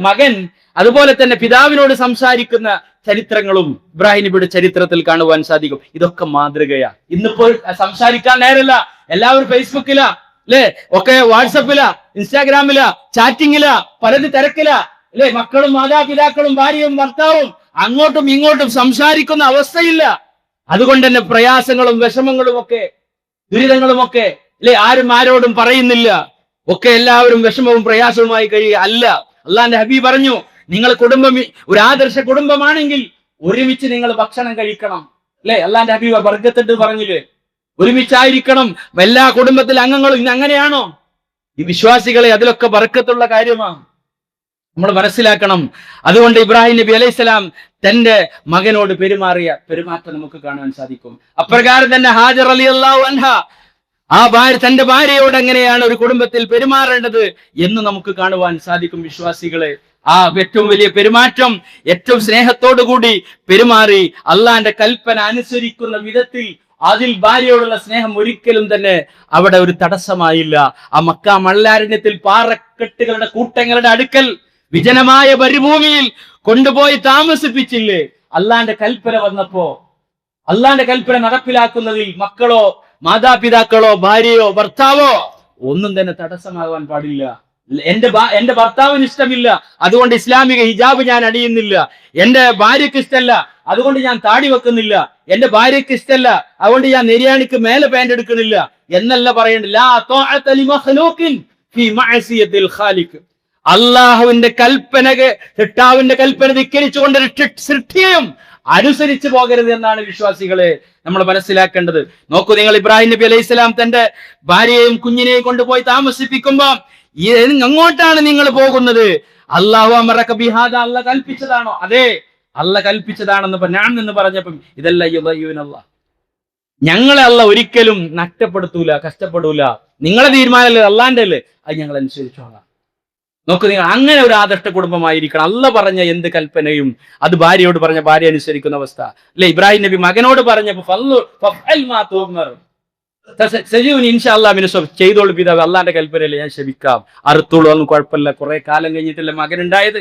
മകൻ അതുപോലെ തന്നെ പിതാവിനോട് സംസാരിക്കുന്ന ചരിത്രങ്ങളും ഇബ്രാഹിം നബിയുടെ ചരിത്രത്തിൽ കാണുവാൻ സാധിക്കും. ഇതൊക്കെ മാതൃകയാ. ഇന്നിപ്പോൾ സംസാരിക്കാൻ നേരല്ല, എല്ലാവരും ഫേസ്ബുക്കിലാ, അല്ലെ? ഒക്കെ വാട്സപ്പിലാ, ഇൻസ്റ്റാഗ്രാമിലാ, ചാറ്റിങ്ങിലാ, പലത് തിരക്കിലാ, അല്ലെ? മക്കളും മാതാപിതാക്കളും ഭാര്യയും ഭർത്താവും അങ്ങോട്ടും ഇങ്ങോട്ടും സംസാരിക്കുന്ന അവസ്ഥയില്ല. അതുകൊണ്ട് തന്നെ പ്രയാസങ്ങളും വിഷമങ്ങളും ഒക്കെ, ദുരിതങ്ങളും ഒക്കെ, അല്ലെ, ആരും ആരോടും പറയുന്നില്ല. ഒക്കെ എല്ലാവരും വിഷമവും പ്രയാസവുമായി കഴിയുക അല്ല. അള്ളാന്റെ ഹബീബ് പറഞ്ഞു, നിങ്ങൾ കുടുംബം ഒരു ആദർശ കുടുംബമാണെങ്കിൽ ഒരുമിച്ച് നിങ്ങൾ ഭക്ഷണം കഴിക്കണം, അല്ലെ? അള്ളാന്റെ ഹബീബ് ബർക്കത്തിട്ട് പറഞ്ഞില്ലേ, ഒരുമിച്ചായിരിക്കണം എല്ലാ കുടുംബത്തിലെ അംഗങ്ങളും. ഇന്ന് അങ്ങനെയാണോ? ഈ വിശ്വാസികളെ, അതിലൊക്കെ ബർക്കത്തുള്ള കാര്യമാണ്, നമ്മൾ മനസ്സിലാക്കണം. അതുകൊണ്ട് ഇബ്രാഹിം നബി അലൈഹി സ്വലാം തന്റെ മകനോട് പെരുമാറിയ പെരുമാറ്റം നമുക്ക് കാണാൻ സാധിക്കും. അപ്രകാരം തന്നെ ഹാജർ റളിയല്ലാഹു അൻഹ, ആ തന്റെ ഭാര്യയോട് എങ്ങനെയാണ് ഒരു കുടുംബത്തിൽ പെരുമാറേണ്ടത് എന്ന് നമുക്ക് കാണുവാൻ സാധിക്കും. വിശ്വാസികളെ, ആ ഏറ്റവും വലിയ പെരുമാറ്റം, ഏറ്റവും സ്നേഹത്തോടു കൂടി പെരുമാറി അള്ളാന്റെ കൽപ്പന അനുസരിക്കുന്ന വിധത്തിൽ അതിൽ ഭാര്യയോടുള്ള സ്നേഹം ഒരിക്കലും തന്നെ അവിടെ ഒരു തടസ്സമായില്ല. ആ മക്ക മണലാരണ്യത്തിൽ പാറക്കെട്ടുകളുടെ കൂട്ടങ്ങളുടെ അടുക്കൽ വിജനമായ മരുഭൂമിയിൽ കൊണ്ടുപോയി താമസിപ്പിച്ചില്ലേ? അള്ളാന്റെ കൽപ്പന വന്നപ്പോ, അള്ളാന്റെ കൽപ്പന നടപ്പിലാക്കുന്നതിൽ മക്കളോ മാതാപിതാക്കളോ ഭാര്യയോ ഭർത്താവോ ഒന്നും തന്നെ തടസ്സമാകാൻ പാടില്ല. എന്റെ ഭർത്താവിന് ഇഷ്ടമില്ല, അതുകൊണ്ട് ഇസ്ലാമിക ഹിജാബ് ഞാൻ അണിയുന്നില്ല. എന്റെ ഭാര്യക്ക് ഇഷ്ടമല്ല, അതുകൊണ്ട് ഞാൻ താടി വെക്കുന്നില്ല. എന്റെ ഭാര്യക്ക് ഇഷ്ടമല്ല, അതുകൊണ്ട് ഞാൻ നെര്യാണിക്ക് മേലെ പാന്റ് എടുക്കുന്നില്ല എന്നല്ല പറയേണ്ടത്. അള്ളാഹുവിന്റെ കൽപ്പന, സൃഷ്ടാവിന്റെ കൽപ്പന ധിക്കരിച്ചുകൊണ്ട് സൃഷ്ടിയെയും അനുസരിച്ചു പോകരുത് എന്നാണ് വിശ്വാസികളെ നമ്മൾ മനസ്സിലാക്കേണ്ടത്. നോക്കൂ, നിങ്ങൾ ഇബ്രാഹിം നബി അലൈഹി സ്വലാം തന്റെ ഭാര്യയെയും കുഞ്ഞിനെയും കൊണ്ടുപോയി താമസിപ്പിക്കുമ്പോ എങ്ങോട്ടാണ് നിങ്ങൾ പോകുന്നത്? അല്ലാഹു അമറക ബിഹാദ, അല്ലാഹ് കൽപ്പിച്ചതാണോ? അതെ, അല്ലാഹ് കൽപ്പിച്ചതാണെന്ന് ഞാൻ എന്ന് പറഞ്ഞപ്പം ഇതല്ല യുദയ്യൂനല്ലാഹ്, ഞങ്ങളെ അല്ല ഒരിക്കലും നഷ്ടപ്പെടുത്തൂല, കഷ്ടപ്പെടൂല. നിങ്ങളെ തീരുമാനമല്ലേ, അള്ളാന്റെ അല്ലേ, അത് ഞങ്ങൾ അനുസരിച്ചോളാം. നോക്ക്, നിങ്ങൾ അങ്ങനെ ഒരു ആദർശ കുടുംബമായിരിക്കണം. അല്ല പറഞ്ഞ എന്ത് കൽപ്പനയും അത് ഭാര്യയോട് പറഞ്ഞ ഭാര്യ അനുസരിക്കുന്ന അവസ്ഥ അല്ലെ. ഇബ്രാഹിം നബി മകനോട് പറഞ്ഞപ്പോ ചെയ്തോളൂ പിതാവ്, അള്ളാന്റെ കൽപ്പനയല്ലേ, ഞാൻ ക്ഷമിക്കാം, അറുത്തോളൂ, ഒന്നും കുഴപ്പമില്ല. കുറെ കാലം കഴിഞ്ഞിട്ടല്ലേ മകൻ ഉണ്ടായത്.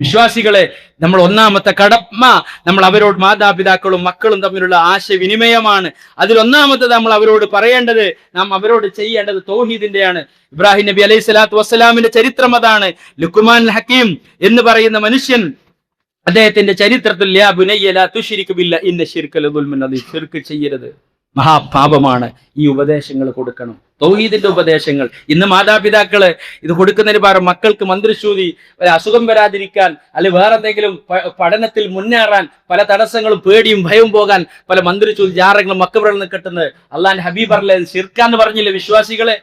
വിശ്വാസികളെ, നമ്മൾ ഒന്നാമത്തെ കടമ നമ്മൾ അവരോട്, മാതാപിതാക്കളും മക്കളും തമ്മിലുള്ള ആശയവിനിമയമാണ്. അതിൽ ഒന്നാമത്തത് നമ്മൾ അവരോട് പറയേണ്ടത്, നാം അവരോട് ചെയ്യേണ്ടത് തൗഹീദിന്റെയാണ്. ഇബ്രാഹിം നബി അലൈഹി സ്വലാത്തു വസ്സലാമിന്റെ ചരിത്രം അതാണ്. ലുഖ്മാൻ ഹക്കീം എന്ന് പറയുന്ന മനുഷ്യൻ, അദ്ദേഹത്തിന്റെ ചരിത്രത്തിൽ യാ ബുനയ്യ ലാ തുശ്രിക് ബില്ലാഹി ഇന്ന ശിർക ലദുൽമുൻ അദീം, ശിർക്ക് ചെയ്യരുത്, മഹാപാപമാണ്. ഈ ഉപദേശങ്ങൾ കൊടുക്കണം, തൗഹീദിന്റെ ഉപദേശങ്ങൾ. ഇന്ന് മാതാപിതാക്കള് ഇത് കൊടുക്കുന്നതിന് പകരം മക്കൾക്ക് മന്ത്രിശ്രുതി, അസുഖം വരാതിരിക്കാൻ, അല്ലെങ്കിൽ വേറെ എന്തെങ്കിലും പഠനത്തിൽ മുന്നേറാൻ പല തടസ്സങ്ങളും പേടിയും ഭയവും പോകാൻ പല മന്ത്രിശ്രുതി ജാറങ്ങളും മക്കബറിൽ നിന്ന് കിട്ടുന്നത്. അള്ളാന്റെ ഹബീബ് അല്ലേ ശിർക്കാന്ന് പറഞ്ഞില്ലേ വിശ്വാസികളെ,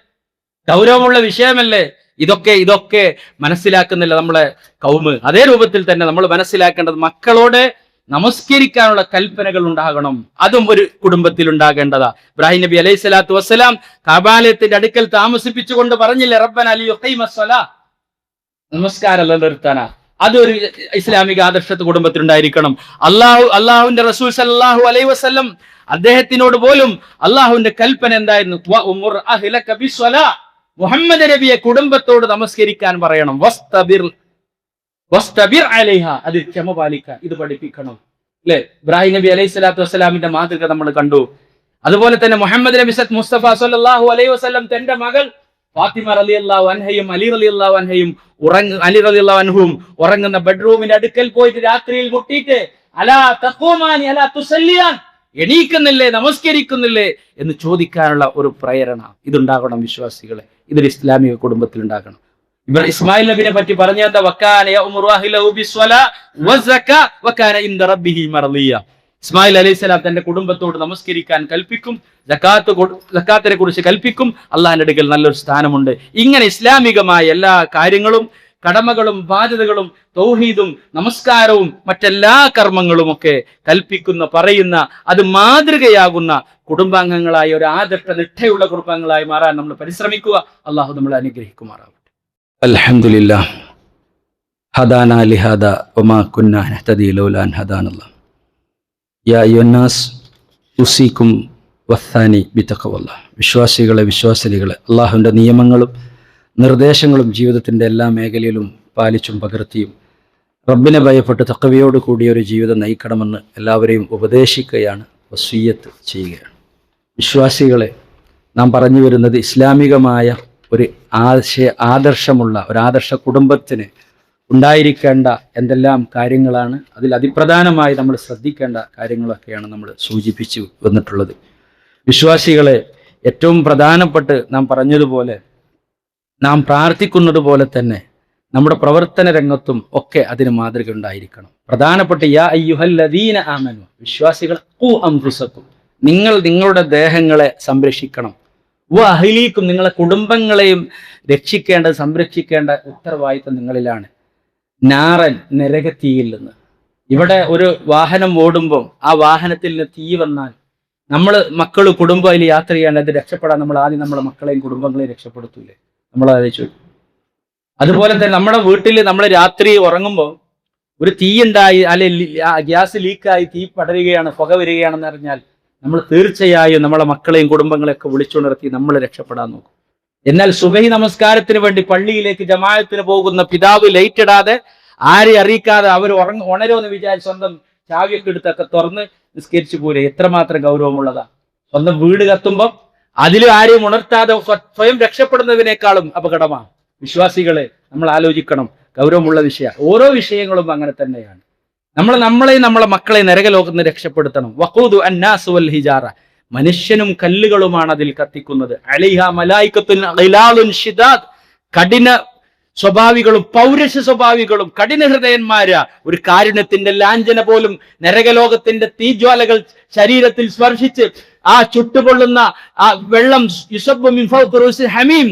ഗൗരവമുള്ള വിഷയമല്ലേ. ഇതൊക്കെ മനസ്സിലാക്കുന്നില്ല നമ്മളെ കൗമ്. അതേ രൂപത്തിൽ തന്നെ നമ്മൾ മനസ്സിലാക്കേണ്ടത്, മക്കളോട് നമസ്കരിക്കാനുള്ള കൽപ്പനകൾ ഉണ്ടാകണം. അതും ഒരു കുടുംബത്തിൽ ഉണ്ടാകേണ്ടതാ. ഇബ്രാഹിം നബി അലൈഹി സ്വലാത്തു വസ്സലാം കഅബാലയത്തിന്റെ അടുക്കൽ താമസിപ്പിച്ചുകൊണ്ട് പറഞ്ഞില്ലേ, റബ്ബന ലിയുഖീമസ്സലാ, നമസ്കാരം നിർത്താനാ. അതൊരു ഇസ്ലാമിക ആദർശത്ത് കുടുംബത്തിൽ ഉണ്ടായിരിക്കണം. അള്ളാഹുവിന്റെ റസൂൽ സല്ലല്ലാഹു അലൈഹി വസല്ലം അദ്ദേഹത്തിനോട് പോലും അള്ളാഹുവിന്റെ കൽപ്പന എന്തായിരുന്നു? വഅ്മുർ അഹ്ലക ബിസ്സലാ, മുഹമ്മദ് നബിയെ കുടുംബത്തോട് നമസ്കരിക്കാൻ പറയണം. വസ്തബിർ അലൈഹ, അതിൽ ക്ഷമ പാലിക്കാൻ, ഇത് പഠിപ്പിക്കണം അല്ലെ. ഇബ്രാഹിം നബി അലൈഹി സ്വലാത്തു വസ്സലാമിന്റെ മാതൃക നമ്മൾ കണ്ടു. അതുപോലെ തന്നെ മുഹമ്മദ് നബി മുസ്തഫ സല്ലല്ലാഹു അലൈഹി വസല്ലം തന്റെ മകൾ ഫാത്തിമ റളിയല്ലാഹു അൻഹയും അലി റളിയല്ലാഹു അൻഹയും അലി റളിയല്ലാഹു അൻഹും ഉറങ്ങുന്ന ബെഡ്റൂമിന്റെ അടുക്കൽ പോയിട്ട് രാത്രിയിൽ മുട്ടിയിട്ട് അലാ തഖൂമാനി അലാ തുസല്ലിയാൻ, എണീക്കുന്നില്ലേ, നമസ്കരിക്കുന്നില്ലേ എന്ന് ചോദിക്കാനുള്ള ഒരു പ്രേരണ ഇതുണ്ടാകണം വിശ്വാസികളെ. ഇതൊരു ഇസ്ലാമിക കുടുംബത്തിൽ ഉണ്ടാകണം. ഇസ്മായിൽ നബിനെ പറ്റി പറഞ്ഞത് ഇസ്മായിൽ അലൈഹിസ്സലാം തന്റെ കുടുംബത്തോട് നമസ്കരിക്കാൻ കൽപ്പിക്കും, സക്കാത്തിനെ കുറിച്ച് കൽപ്പിക്കും. അള്ളാഹിന്റെ അടുക്കൽ നല്ലൊരു സ്ഥാനമുണ്ട്. ഇങ്ങനെ ഇസ്ലാമികമായ എല്ലാ കാര്യങ്ങളും, കടമകളും ബാധ്യതകളും തൗഹീദും നമസ്കാരവും മറ്റെല്ലാ കർമ്മങ്ങളും ഒക്കെ കൽപ്പിക്കുന്ന, പറയുന്ന, അത് മാതൃകയാകുന്ന കുടുംബാംഗങ്ങളായ ഒരു ആദർശ നിഷ്ഠയുള്ള കുടുംബാംഗങ്ങളായി മാറാൻ നമ്മൾ പരിശ്രമിക്കുക. അള്ളാഹു നമ്മളെ അനുഗ്രഹിക്കുമാറാവട്ടെ. അൽഹംദുലില്ലാഹ് ഹദാനാ ലിഹാദാ വമാ കുന്നാ നഹ്തദി ലൗലാ അൻ ഹദാനല്ലാഹ് യാ അയ്യുഹന്നാസ് ഉസീകും വസ്സാനി ബിതഖ്വല്ലാഹ്. വിശ്വാസികളെ, വിശ്വാസിനികളെ, അള്ളാഹുവിൻ്റെ നിയമങ്ങളും നിർദ്ദേശങ്ങളും ജീവിതത്തിൻ്റെ എല്ലാ മേഖലയിലും പാലിച്ചും പകർത്തിയും റബ്ബിനെ ഭയപ്പെട്ട് തഖ്വയോട് കൂടിയ ഒരു ജീവിതം നയിക്കണമെന്ന് എല്ലാവരെയും ഉപദേശിക്കുകയാണ്, വസിയ്യത്ത് ചെയ്യുകയാണ്. വിശ്വാസികളെ, നാം പറഞ്ഞു വരുന്നത് ഇസ്ലാമികമായ ഒരു ആദർശമുള്ള ഒരു ആദർശ കുടുംബത്തിന് ഉണ്ടായിരിക്കേണ്ട എന്തെല്ലാം കാര്യങ്ങളാണ്. അതിൽ അതിപ്രധാനമായി നമ്മൾ ശ്രദ്ധിക്കേണ്ട കാര്യങ്ങളൊക്കെയാണ് നമ്മൾ സൂചിപ്പിച്ചു വന്നിട്ടുള്ളത്. വിശ്വാസികളെ, ഏറ്റവും പ്രധാനപ്പെട്ട് നാം പറഞ്ഞതുപോലെ, നാം പ്രാർത്ഥിക്കുന്നത് പോലെ തന്നെ നമ്മുടെ പ്രവർത്തന രംഗത്തും ഒക്കെ അതിന് മാതൃക ഉണ്ടായിരിക്കണം. പ്രധാനപ്പെട്ട യാ അയ്യുഹല്ലദീന ആമനു, വിശ്വാസികൾ, ഖൂ അൻഫുസക്കും, നിങ്ങൾ നിങ്ങളുടെ ദേഹങ്ങളെ സംരക്ഷിക്കണം. അഹ്ലീക്കും, നിങ്ങളെ കുടുംബങ്ങളെയും രക്ഷിക്കേണ്ട, സംരക്ഷിക്കേണ്ട ഉത്തരവാദിത്തം നിങ്ങളിലാണ്. നാറൻ, നരകത്തീയിൽ നിന്ന്. ഇവിടെ ഒരു വാഹനം ഓടുമ്പോൾ ആ വാഹനത്തിൽ നിന്ന് തീ വന്നാൽ നമ്മൾ മക്കൾ കുടുംബം അതിൽ യാത്ര ചെയ്യാൻ, അത് രക്ഷപ്പെടാൻ നമ്മൾ ആദ്യം നമ്മുടെ മക്കളെയും കുടുംബങ്ങളെയും രക്ഷപ്പെടുത്തൂലേ? നമ്മൾ ആലോചിച്ചു. അതുപോലെ തന്നെ നമ്മുടെ വീട്ടിൽ നമ്മൾ രാത്രി ഉറങ്ങുമ്പോൾ ഒരു തീ ഉണ്ടായി, അല്ലെ ഗ്യാസ് ലീക്കായി തീ പടരുകയാണ്, പുക വരികയാണെന്ന് അറിഞ്ഞാൽ നമ്മൾ തീർച്ചയായും നമ്മളെ മക്കളെയും കുടുംബങ്ങളെയൊക്കെ വിളിച്ചുണർത്തി നമ്മൾ രക്ഷപ്പെടാൻ നോക്കും. എന്നാൽ സുബഹി നമസ്കാരത്തിന് വേണ്ടി പള്ളിയിലേക്ക് ജമാഅത്തിന് പോകുന്ന പിതാവ് ലൈറ്റ് ഇടാതെ, ആരെ അറിയിക്കാതെ അവർ ഉണരുമെന്ന് വിചാരിച്ച് സ്വന്തം ചാവിയൊക്കെ എടുത്തൊക്കെ തുറന്ന് നിസ്കരിച്ചു പോലെ, എത്രമാത്രം ഗൗരവമുള്ളതാ. സ്വന്തം വീട് കത്തുമ്പോൾ അതിലും ആരെയും ഉണർത്താതെ സ്വയം രക്ഷപ്പെടുന്നതിനേക്കാളും അപകടമാണ്. വിശ്വാസികളെ, നമ്മൾ ആലോചിക്കണം, ഗൗരവമുള്ള വിഷയം. ഓരോ വിഷയങ്ങളും അങ്ങനെ തന്നെയാണ്. നമ്മളെയും നമ്മളെ മക്കളെയും നരകലോകത്ത് നിന്ന് രക്ഷപ്പെടുത്തണം. വഖൂദു അന്നാസു വൽ ഹിജാറ, മനുഷ്യനും കല്ലുകളുമാണ് അതിൽ കത്തിക്കുന്നത്. അലൈഹ മലായികത്തുൻ ഗിലാലുൻ ശിദാദ്, കഠിന സ്വഭാവികളും പൗരുഷ സ്വഭാവികളും കഠിന ഹൃദയന്മാരാ. ഒരു കാരുണ്യത്തിന്റെ ലാഞ്ചന പോലും നരകലോകത്തിന്റെ തീജ്വാലകൾ ശരീരത്തിൽ സ്പർശിച്ച് ആ ചുട്ടുപൊള്ളുന്ന ആ വെള്ളം യുസബ്ബു മിൻ ഫൗഖി റൂസിൽ ഹമീം,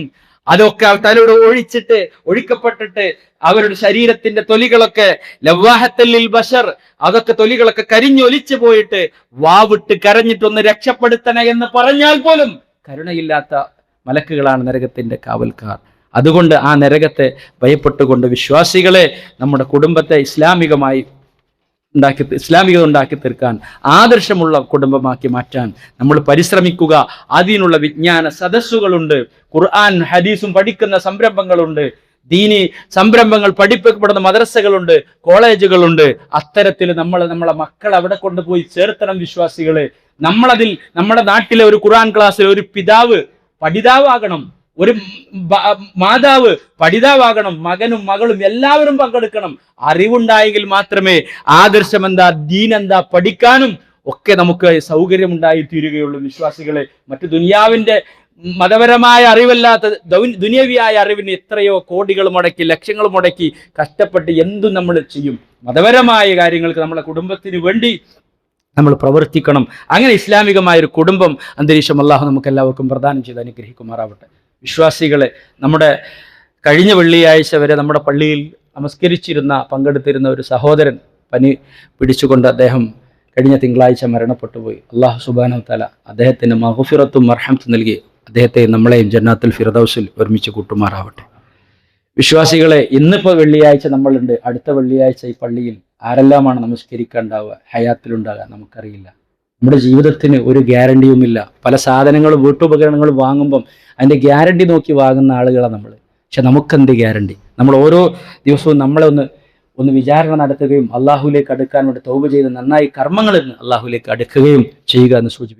അതൊക്കെ തലയോട് ഒഴിക്കപ്പെട്ടിട്ട് അവരുടെ ശരീരത്തിന്റെ തൊലികളൊക്കെ ലവ്വാഹത്തല്ലിൽ ബശർ, അതൊക്കെ തൊലികളൊക്കെ കരിഞ്ഞൊലിച്ചു പോയിട്ട് വാവിട്ട് കരഞ്ഞിട്ടൊന്ന് രക്ഷപ്പെടുത്തണേ എന്ന് പറഞ്ഞാൽ പോലും കരുണയില്ലാത്ത മലക്കുകളാണ് നരകത്തിന്റെ കാവൽക്കാർ. അതുകൊണ്ട് ആ നരകത്തെ ഭയപ്പെട്ടുകൊണ്ട് വിശ്വാസികളെ നമ്മുടെ കുടുംബത്തെ ഇസ്ലാമികത ഉണ്ടാക്കി തീർക്കാൻ, ആദർശമുള്ള കുടുംബമാക്കി മാറ്റാൻ നമ്മൾ പരിശ്രമിക്കുക. അതിനുള്ള വിജ്ഞാന സദസ്സുകളുണ്ട്, ഖുർആൻ ഹദീസും പഠിക്കുന്ന സംരംഭങ്ങളുണ്ട്, ദീനി സംരംഭങ്ങൾ പഠിപ്പിക്കപ്പെടുന്ന മദ്രസകളുണ്ട്, കോളേജുകളുണ്ട്. അത്തരത്തിൽ നമ്മളെ മക്കൾ അവിടെ കൊണ്ടുപോയി ചേർത്തണം വിശ്വാസികളെ. നമ്മുടെ നാട്ടിലെ ഒരു ഖുർആൻ ക്ലാസ്സിൽ ഒരു പിതാവ് പഠിതാവാകണം, ഒരു മാതാവ് പഠിതാവാകണം, മകനും മകളും എല്ലാവരും പങ്കെടുക്കണം. അറിവുണ്ടായെങ്കിൽ മാത്രമേ ആദർശം എന്താ, ദീൻ എന്താ പഠിക്കാനും ഒക്കെ നമുക്ക് സൗകര്യമുണ്ടായി തീരുകയുള്ളൂ വിശ്വാസികളെ. മറ്റു ദുനിയാവിന്റെ മതപരമായ അറിവല്ലാത്ത ദുനിയവിയായ അറിവിന് എത്രയോ കോടികൾ മുടക്കി, ലക്ഷങ്ങൾ മുടക്കി കഷ്ടപ്പെട്ട് എന്തും നമ്മൾ ചെയ്യും. മതപരമായ കാര്യങ്ങൾക്ക് നമ്മളെ കുടുംബത്തിന് വേണ്ടി നമ്മൾ പ്രവർത്തിക്കണം. അങ്ങനെ ഇസ്ലാമികമായ ഒരു കുടുംബം അന്തരീക്ഷം അല്ലാഹു നമുക്ക് എല്ലാവർക്കും പ്രദാനം ചെയ്ത് അനുഗ്രഹിക്കുമാറാവട്ടെ. വിശ്വാസികളെ, നമ്മുടെ കഴിഞ്ഞ വെള്ളിയാഴ്ച വരെ നമ്മുടെ പള്ളിയിൽ പങ്കെടുത്തിരുന്ന ഒരു സഹോദരൻ പനി പിടിച്ചുകൊണ്ട് അദ്ദേഹം കഴിഞ്ഞ തിങ്കളാഴ്ച മരണപ്പെട്ടുപോയി. അല്ലാഹു സുബ്ഹാനഹു വ തആല അദ്ദേഹത്തിന് മഗ്ഫിറത്തും മർഹമത്തും നൽകി അദ്ദേഹത്തെ നമ്മളെയും ജന്നാത്തുൽ ഫിർദൗസിൽ ഒരുമിച്ച് കൂട്ടുമാറാവട്ടെ. വിശ്വാസികളെ, ഇന്നിപ്പോൾ വെള്ളിയാഴ്ച നമ്മളുണ്ട്. അടുത്ത വെള്ളിയാഴ്ച ഈ പള്ളിയിൽ ആരെല്ലാമാണ് നമസ്കരിക്കാനുണ്ടാവുക, ഹയാത്തിലുണ്ടാകുക നമുക്കറിയില്ല. നമ്മുടെ ജീവിതത്തിന് ഒരു ഗ്യാരണ്ടിയുമില്ല. പല സാധനങ്ങളും വീട്ടുപകരണങ്ങളും വാങ്ങുമ്പം അതിൻ്റെ ഗ്യാരണ്ടി നോക്കി വാങ്ങുന്ന ആളുകളാണ് നമ്മൾ. പക്ഷെ നമുക്കെന്ത് ഗ്യാരണ്ടി? നമ്മൾ ഓരോ ദിവസവും നമ്മളെ ഒന്ന് വിചാരണ നടത്തുകയും അള്ളാഹുവിലേക്ക് അടുക്കാൻ വേണ്ടി തൗബ ചെയ്ത് നന്നായി കർമ്മങ്ങളിൽ നിന്ന് അള്ളാഹുവിലേക്ക് അടുക്കുകയും ചെയ്യുക എന്ന് സൂചിപ്പിക്കും.